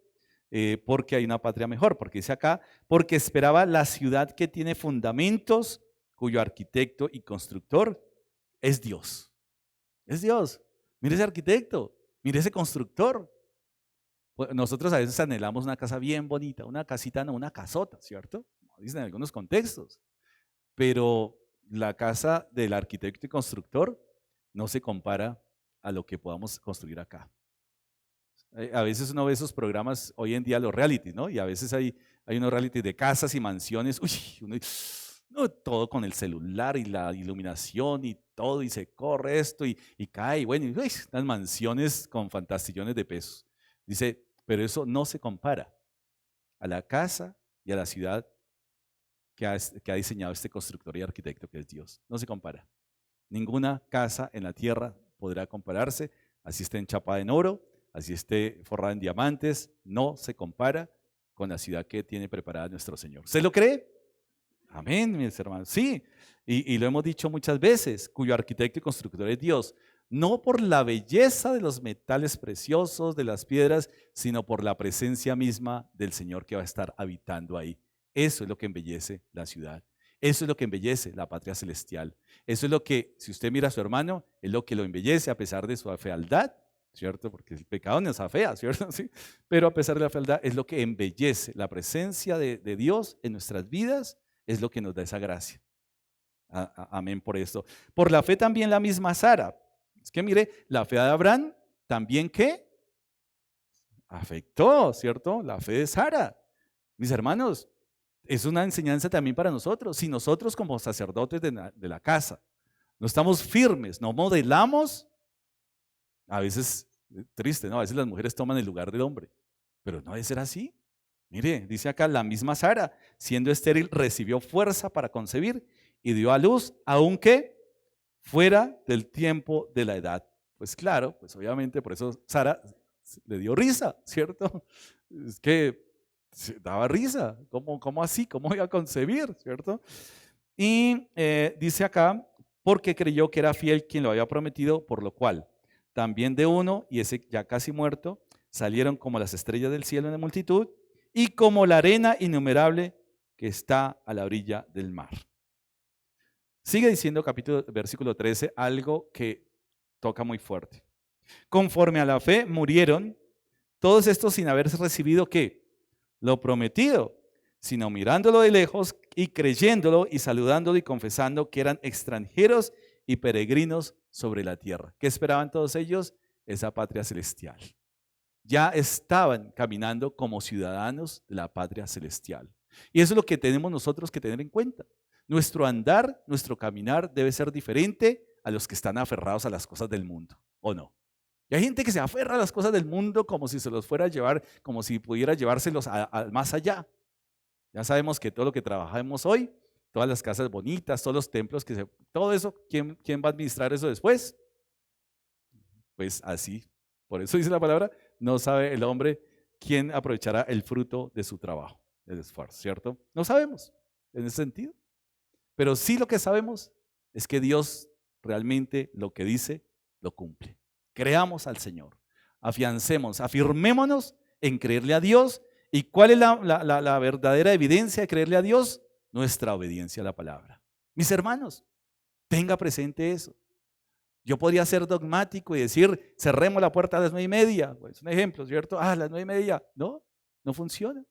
Porque hay una patria mejor, porque dice acá, porque esperaba la ciudad que tiene fundamentos, cuyo arquitecto y constructor es Dios. Es Dios. Mire ese arquitecto, mire ese constructor. Nosotros a veces anhelamos una casa bien bonita, una casita, no, una casota, ¿cierto? Como dicen en algunos contextos. Pero la casa del arquitecto y constructor no se compara a lo que podamos construir acá. A veces uno ve esos programas, hoy en día los reality, ¿no? Y a veces hay unos reality de casas y mansiones, no, todo con el celular y la iluminación y todo, y se corre esto y cae, bueno, y, las mansiones con fantastillones de pesos. Dice, pero eso no se compara a la casa y a la ciudad que ha diseñado este constructor y arquitecto que es Dios. No se compara. Ninguna casa en la tierra podrá compararse, así esté enchapada en oro, así esté forrada en diamantes, no se compara con la ciudad que tiene preparada nuestro Señor. ¿Usted lo cree? Amén, mis hermanos. Sí, y lo hemos dicho muchas veces, cuyo arquitecto y constructor es Dios, no por la belleza de los metales preciosos, de las piedras, sino por la presencia misma del Señor que va a estar habitando ahí. Eso es lo que embellece la ciudad. Eso es lo que embellece la patria celestial. Eso es lo que, si usted mira a su hermano, es lo que lo embellece a pesar de su fealdad, ¿cierto? Porque el pecado nos afea, ¿cierto? ¿Sí? Pero a pesar de la fealdad, es lo que embellece. La presencia de Dios en nuestras vidas es lo que nos da esa gracia. Amén por esto. Por la fe también la misma Sara. Es que mire, la fe de Abraham también ¿qué? Afectó, ¿cierto? La fe de Sara. Mis hermanos, es una enseñanza también para nosotros. Si nosotros como sacerdotes de la casa no estamos firmes, no modelamos, a veces, triste, ¿no? A veces las mujeres toman el lugar del hombre, pero no debe ser así. Mire, dice acá, la misma Sara, siendo estéril, recibió fuerza para concebir y dio a luz, aunque fuera del tiempo de la edad. Pues claro, pues obviamente por eso Sara le dio risa, ¿cierto? Es que daba risa, ¿cómo así? ¿Cómo iba a concebir? ¿Cierto? Y dice acá, porque creyó que era fiel quien lo había prometido, por lo cual también de uno, y ese ya casi muerto, salieron como las estrellas del cielo en la multitud y como la arena innumerable que está a la orilla del mar. Sigue diciendo versículo 13 algo que toca muy fuerte. Conforme a la fe murieron todos estos sin haber recibido ¿qué? Lo prometido, sino mirándolo de lejos y creyéndolo y saludándolo y confesando que eran extranjeros y peregrinos sobre la tierra. ¿Qué esperaban todos ellos? Esa patria celestial. Ya estaban caminando como ciudadanos de la patria celestial. Y eso es lo que tenemos nosotros que tener en cuenta. Nuestro andar, nuestro caminar debe ser diferente a los que están aferrados a las cosas del mundo, ¿o no? Y hay gente que se aferra a las cosas del mundo como si se los fuera a llevar, como si pudiera llevárselos más allá. Ya sabemos que todo lo que trabajamos hoy, todas las casas bonitas, todos los templos, todo eso, ¿quién va a administrar eso después? Pues así, por eso dice la palabra, no sabe el hombre quién aprovechará el fruto de su trabajo, el esfuerzo, ¿cierto? No sabemos en ese sentido. Pero sí lo que sabemos es que Dios realmente lo que dice, lo cumple. Creamos al Señor, afiancemos, afirmémonos en creerle a Dios. ¿Y cuál es la verdadera evidencia de creerle a Dios? Nuestra obediencia a la palabra. Mis hermanos, tenga presente eso. Yo podría ser dogmático y decir, cerremos la puerta a las 9:30. Pues un ejemplo, ¿cierto? A las 9:30. No, no funciona.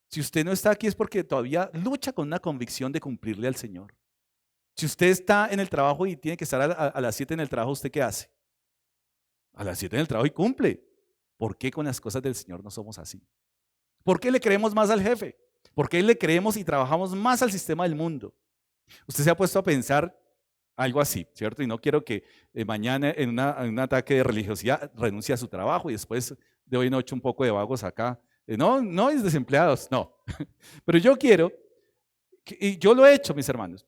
Si usted no está aquí es porque todavía lucha con una convicción de cumplirle al Señor. Si usted está en el trabajo y tiene que estar a las 7 en el trabajo, ¿usted qué hace? A las 7 en el trabajo y cumple. ¿Por qué con las cosas del Señor no somos así? ¿Por qué le creemos más al jefe? ¿Por qué le creemos y trabajamos más al sistema del mundo? Usted se ha puesto a pensar algo así, ¿cierto? Y no quiero que mañana en un ataque de religiosidad renuncie a su trabajo y después de hoy noche un poco de vagos acá. No, no es desempleados, no. Pero yo quiero, y yo lo he hecho, mis hermanos,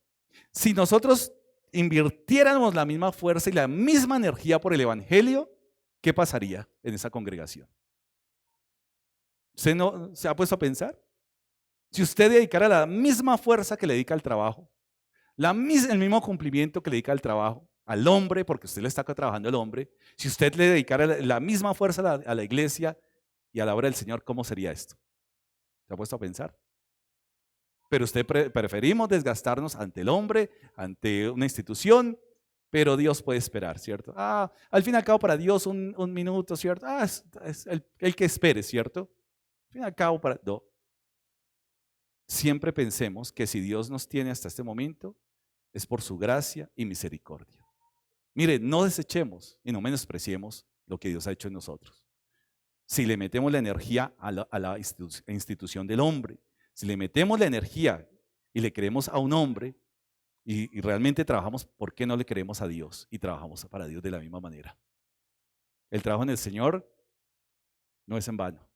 si nosotros invirtiéramos la misma fuerza y la misma energía por el Evangelio, ¿qué pasaría en esa congregación? ¿Usted no se ha puesto a pensar? Si usted dedicara la misma fuerza que le dedica al trabajo, el mismo cumplimiento que le dedica al trabajo, al hombre, porque usted le está trabajando al hombre, si usted le dedicara la misma fuerza a la iglesia y a la obra del Señor, ¿cómo sería esto? ¿Se ha puesto a pensar? Pero preferimos desgastarnos ante el hombre, ante una institución, pero Dios puede esperar, ¿cierto? Al fin y al cabo para Dios un minuto, ¿cierto? Es el que espere, ¿cierto? Al fin y al cabo no. Siempre pensemos que si Dios nos tiene hasta este momento, es por su gracia y misericordia. Mire, no desechemos y no menospreciemos lo que Dios ha hecho en nosotros. Si le metemos la energía a la institución del hombre, si le metemos la energía y le creemos a un hombre y realmente trabajamos, ¿por qué no le creemos a Dios y trabajamos para Dios de la misma manera? El trabajo en el Señor no es en vano.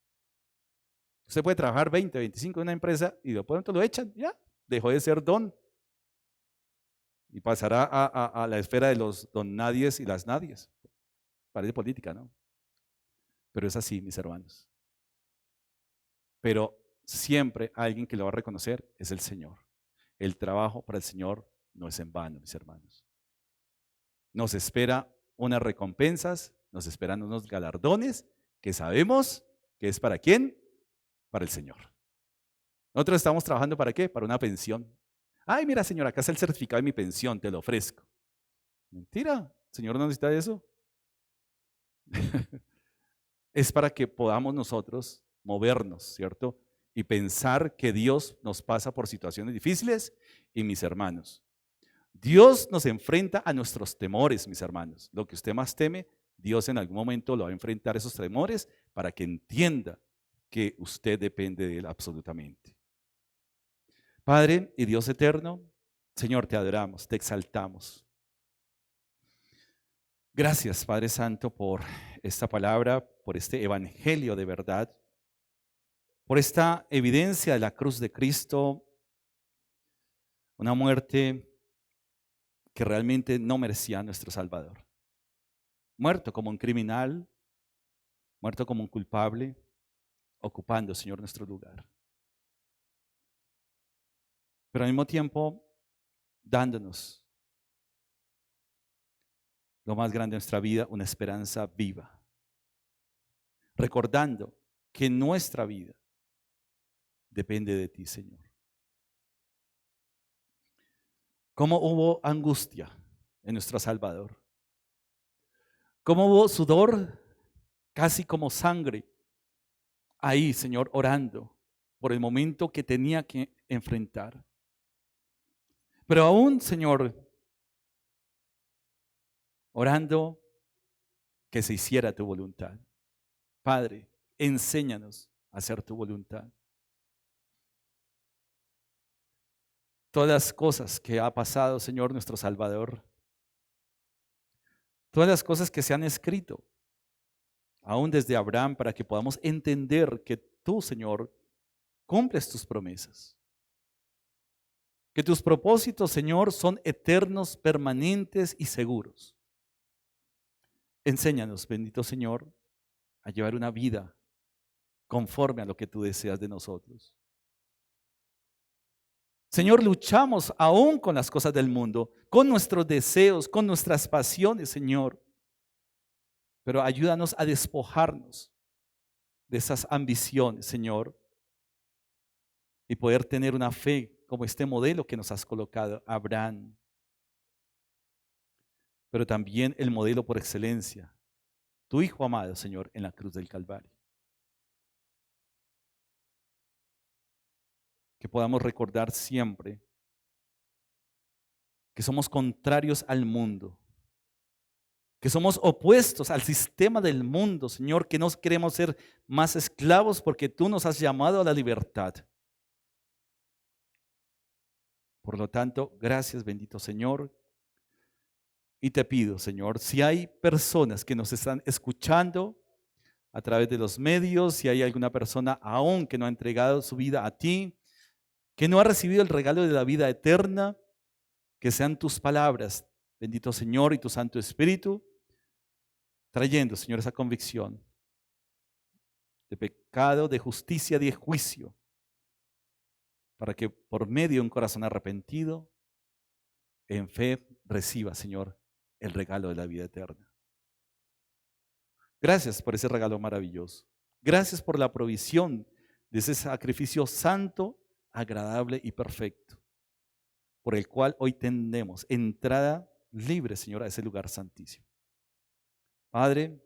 Usted puede trabajar 20, 25 en una empresa y de pronto lo echan, ya, dejó de ser don y pasará a la esfera de los don nadies y las nadies. Parece política, ¿no? Pero es así, mis hermanos. Pero siempre alguien que lo va a reconocer es el Señor. El trabajo para el Señor no es en vano, mis hermanos. Nos espera unas recompensas, nos esperan unos galardones que sabemos que es para quién, para el Señor. Nosotros estamos trabajando ¿para qué? Para una pensión. Ay, mira, Señor, acá está el certificado de mi pensión, te lo ofrezco. Mentira, el Señor no necesita eso. Es para que podamos nosotros movernos, ¿cierto? Y pensar que Dios nos pasa por situaciones difíciles. Y mis hermanos, Dios nos enfrenta a nuestros temores, mis hermanos. Lo que usted más teme, Dios en algún momento lo va a enfrentar esos temores para que entienda que usted depende de Él absolutamente. Padre y Dios eterno, Señor, te adoramos, te exaltamos. Gracias, Padre Santo, por esta palabra, por este evangelio de verdad, por esta evidencia de la cruz de Cristo, una muerte que realmente no merecía nuestro Salvador. Muerto como un criminal, muerto como un culpable, ocupando, Señor, nuestro lugar. Pero al mismo tiempo, dándonos lo más grande de nuestra vida, una esperanza viva. Recordando que nuestra vida depende de ti, Señor. Cómo hubo angustia en nuestro Salvador. Cómo hubo sudor, casi como sangre, ahí, Señor, orando por el momento que tenía que enfrentar. Pero aún, Señor, orando que se hiciera tu voluntad. Padre, enséñanos a hacer tu voluntad. Todas las cosas que ha pasado, Señor, nuestro Salvador, todas las cosas que se han escrito, aún desde Abraham, para que podamos entender que tú, Señor, cumples tus promesas. Que tus propósitos, Señor, son eternos, permanentes y seguros. Enséñanos, bendito Señor, a llevar una vida conforme a lo que tú deseas de nosotros. Señor, luchamos aún con las cosas del mundo, con nuestros deseos, con nuestras pasiones, Señor. Pero ayúdanos a despojarnos de esas ambiciones, Señor, y poder tener una fe como este modelo que nos has colocado, Abraham. Pero también el modelo por excelencia, tu Hijo amado, Señor, en la cruz del Calvario. Que podamos recordar siempre que somos contrarios al mundo, que somos opuestos al sistema del mundo, Señor, que no queremos ser más esclavos porque tú nos has llamado a la libertad. Por lo tanto, gracias, bendito Señor. Y te pido, Señor, si hay personas que nos están escuchando a través de los medios, si hay alguna persona aún que no ha entregado su vida a ti, que no ha recibido el regalo de la vida eterna, que sean tus palabras, bendito Señor, y tu Santo Espíritu, trayendo, Señor, esa convicción de pecado, de justicia, de juicio, para que por medio de un corazón arrepentido, en fe, reciba, Señor, el regalo de la vida eterna. Gracias por ese regalo maravilloso. Gracias por la provisión de ese sacrificio santo, agradable y perfecto, por el cual hoy tenemos entrada libre, Señor, a ese lugar santísimo. Padre,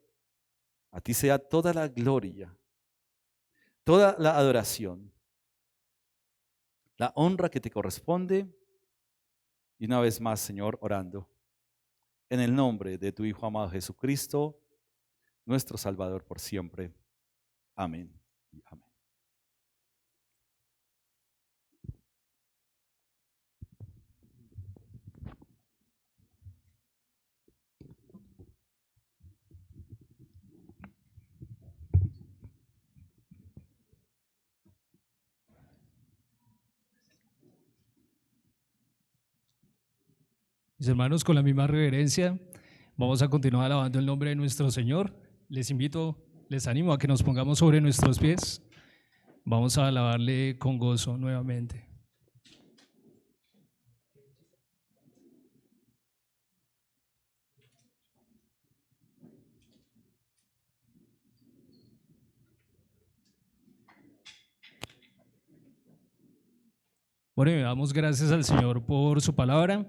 a ti sea toda la gloria, toda la adoración, la honra que te corresponde. Y una vez más, Señor, orando en el nombre de tu Hijo amado Jesucristo, nuestro Salvador por siempre. Amén y amén. Mis hermanos, con la misma reverencia, vamos a continuar alabando el nombre de nuestro Señor. Les invito, les animo a que nos pongamos sobre nuestros pies. Vamos a alabarle con gozo nuevamente. Bueno, y damos gracias al Señor por su palabra.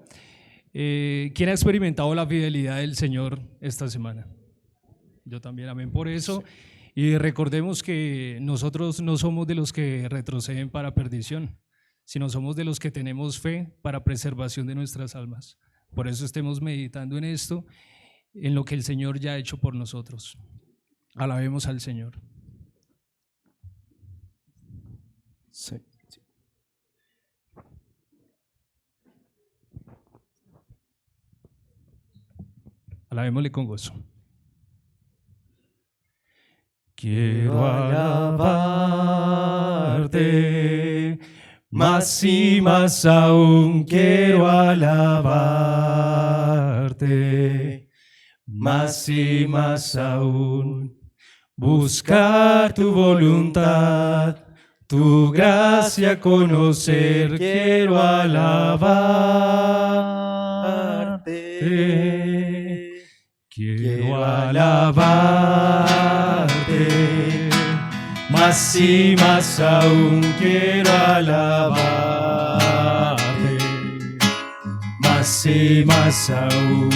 ¿Quién ha experimentado la fidelidad del Señor esta semana? Yo también, amén por eso. Y recordemos que nosotros no somos de los que retroceden para perdición, sino somos de los que tenemos fe para preservación de nuestras almas. Por eso estemos meditando en esto, en lo que el Señor ya ha hecho por nosotros. Alabemos al Señor. Sí. Alabémosle con gozo. Quiero alabarte, más y más aún quiero alabarte, más y más aún buscar tu voluntad, tu gracia conocer, quiero alabarte. Quiero alabarte, más y más aún quiero alabarte, más y más aún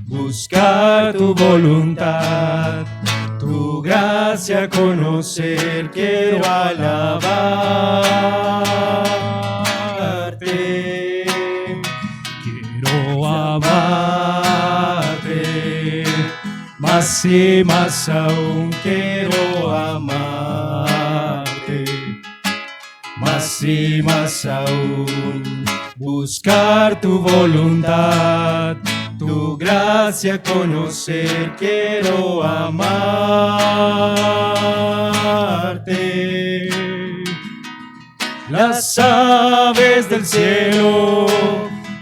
buscar tu voluntad, tu gracia conocer, quiero alabarte, quiero amarte, más y más aún quiero amarte, más y más aún buscar tu voluntad, tu gracia conocer, quiero amarte. Las aves del cielo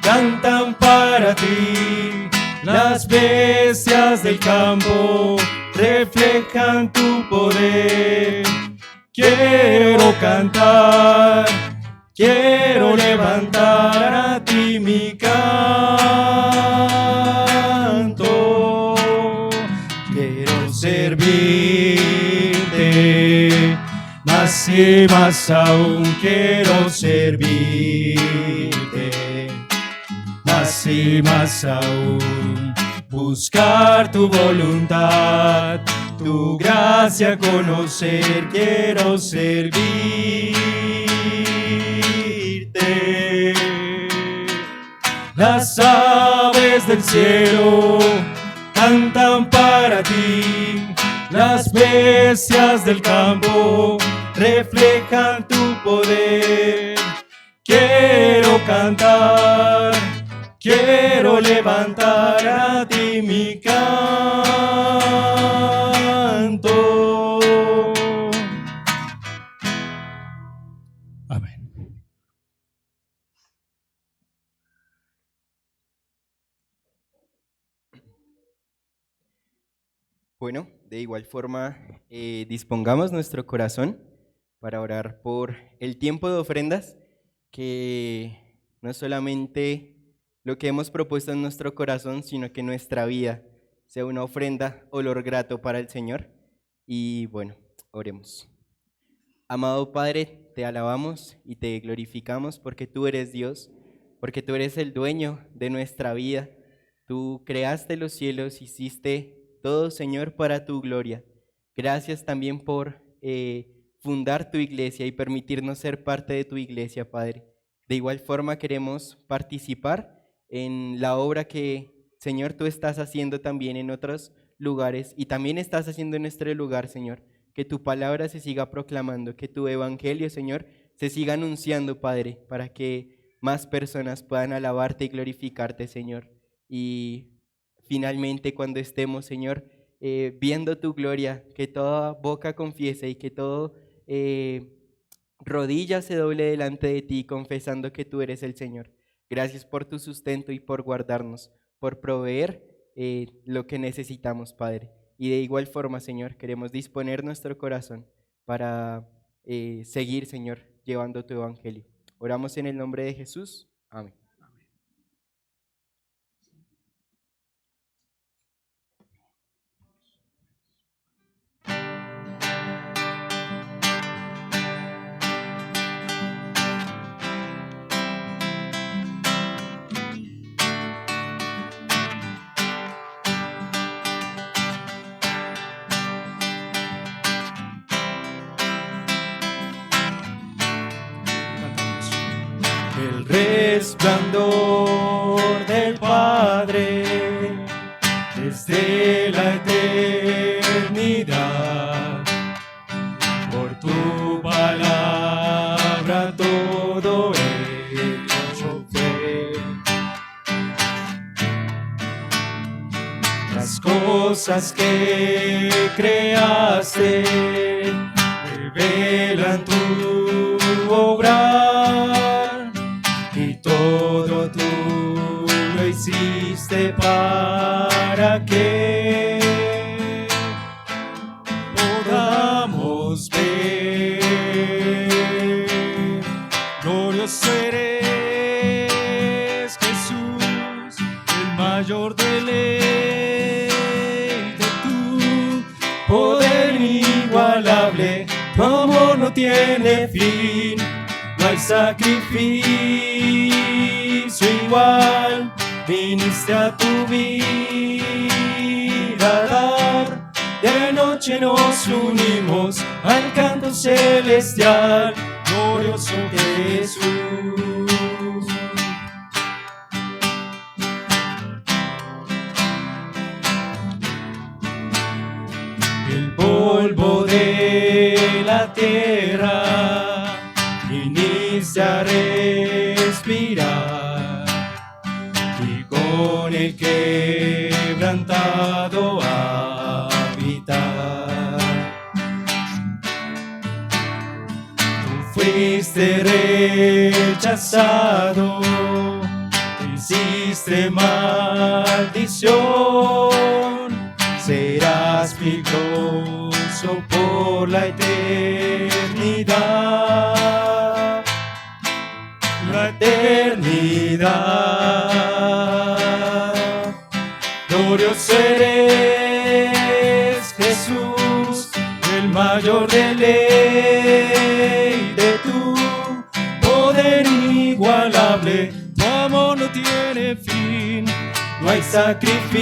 cantan para ti, las bestias del campo reflejan tu poder. Quiero cantar, quiero levantar a ti mi canto, quiero servirte, más y más aún quiero servirte, más y más aún buscar tu voluntad, tu gracia conocer, quiero servirte. Las aves del cielo cantan para ti. Las bestias del campo reflejan tu poder. Quiero cantar, quiero levantar a ti mi canto. Amén. Bueno, de igual forma, dispongamos nuestro corazón para orar por el tiempo de ofrendas, que no solamente lo que hemos propuesto en nuestro corazón, sino que nuestra vida sea una ofrenda, olor grato para el Señor. Y bueno, oremos. Amado Padre, te alabamos y te glorificamos porque tú eres Dios, porque tú eres el dueño de nuestra vida. Tú creaste los cielos, hiciste todo, Señor, para tu gloria. Gracias también por fundar tu iglesia y permitirnos ser parte de tu iglesia, Padre. De igual forma queremos participar en la obra que, Señor, tú estás haciendo también en otros lugares y también estás haciendo en nuestro lugar, Señor. Que tu palabra se siga proclamando, que tu evangelio, Señor, se siga anunciando, Padre, para que más personas puedan alabarte y glorificarte, Señor. Y finalmente, cuando estemos, Señor, viendo tu gloria, que toda boca confiese y que todo rodilla se doble delante de ti, confesando que tú eres el Señor. Gracias por tu sustento y por guardarnos, por proveer lo que necesitamos, Padre. Y de igual forma, Señor, queremos disponer nuestro corazón para seguir, Señor, llevando tu evangelio. Oramos en el nombre de Jesús. Amén. El resplandor del Padre desde la eternidad. Por tu palabra todo hecho fue. Las cosas que creaste revelan tu obra, y todo tú lo hiciste para que podamos ver. Glorioso eres, Jesús, el mayor deleite, tu poder inigualable, tu amor no tiene fin. No hay sacrificio igual, viniste a tu vida a dar. De noche nos unimos al canto celestial, glorioso Jesús. El polvo de la tierra viniste a respirar, y con el quebrantado habitar. Tú fuiste rechazado, hiciste maldición, serás victorioso por la eternidad. La eternidad. Glorioso eres, Jesús, el mayor deleite, tu poder inigualable, tu amor no tiene fin. No hay sacrificio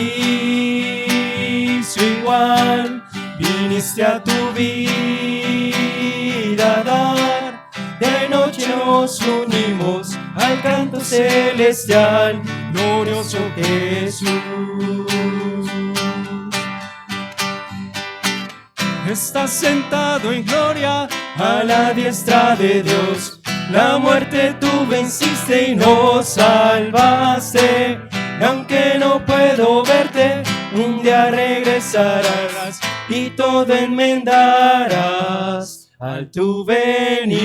igual, viniste a tu vida a dar. De noche nos unimos al canto celestial, glorioso Jesús. estás sentado en gloria a la diestra de Dios. La muerte tú venciste y nos salvaste. Y aunque no puedo verte, un día regresarás y todo enmendarás al tu venir.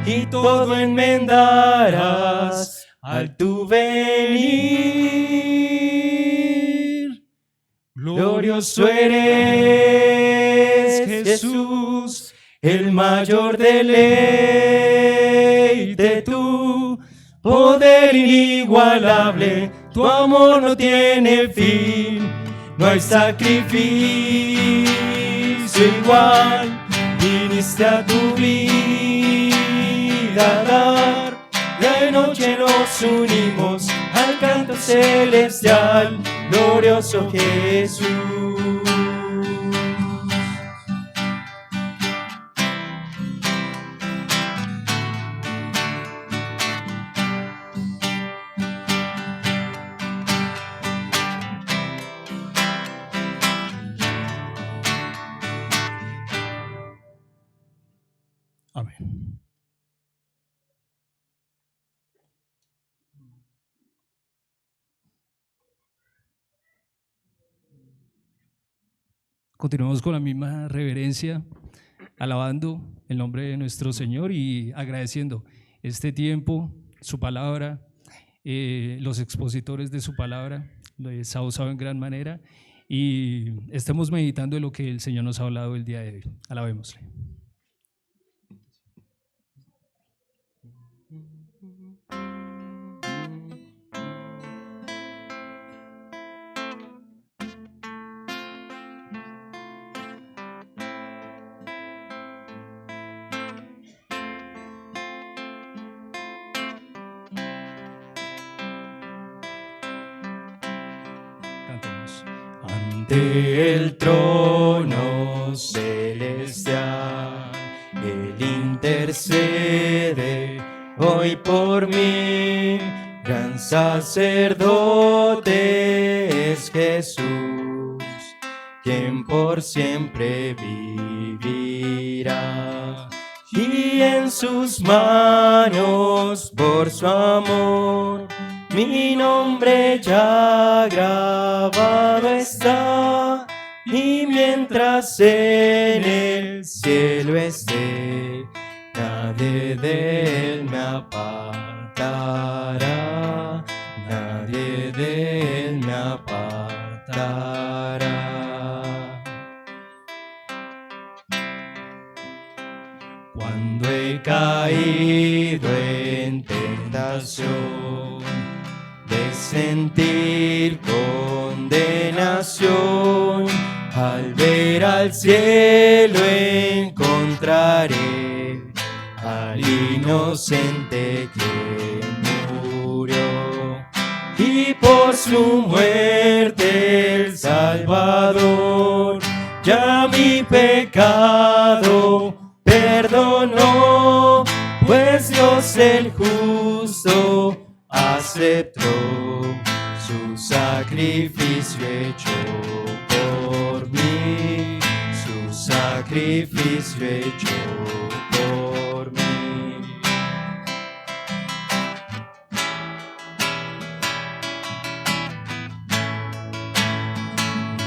Y todo enmendarás al tu venir. Glorioso eres, Jesús, el mayor deleite, tu poder inigualable, tu amor no tiene fin, no hay sacrificio igual, viniste a tu vida a dar, de noche nos unimos al canto celestial, glorioso Jesús. Amén. Continuamos con la misma reverencia, alabando el nombre de nuestro Señor y agradeciendo este tiempo, su palabra, los expositores de su palabra, les ha usado en gran manera y estemos meditando en lo que el Señor nos ha hablado el día de hoy. Alabémosle. Cantemos. Ante el trono celestial, Él intercede hoy por mí. Gran sacerdote es Jesús, quien por siempre vivirá. Y en sus manos, por su amor, mi nombre ya grabado está, y mientras en el cielo esté, nadie de él me apartará, nadie de él me apartará. Cuando he caído en tentación de sentir condenación, al ver al cielo encontraré al inocente que murió, y por su muerte el Salvador ya mi pecado perdonó, pues Dios el justo aceptó su sacrificio hecho por mí, su sacrificio hecho por mí.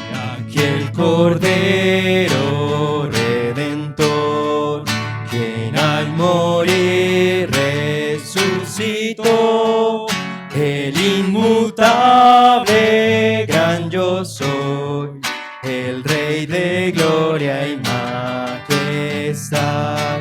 Y aquí el Cordero Redentor, quien al morir resucitó, el inmutable gran yo soy, el Rey de gloria y majestad.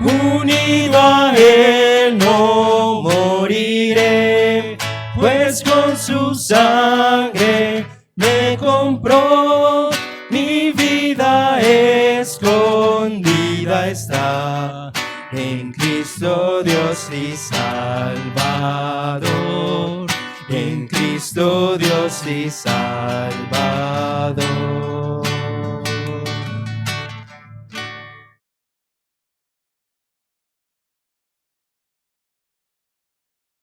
Unido a él no moriré, pues con su sangre me compró, mi vida escondida está en Cristo Dios y Salvador, en Cristo Dios y Salvador.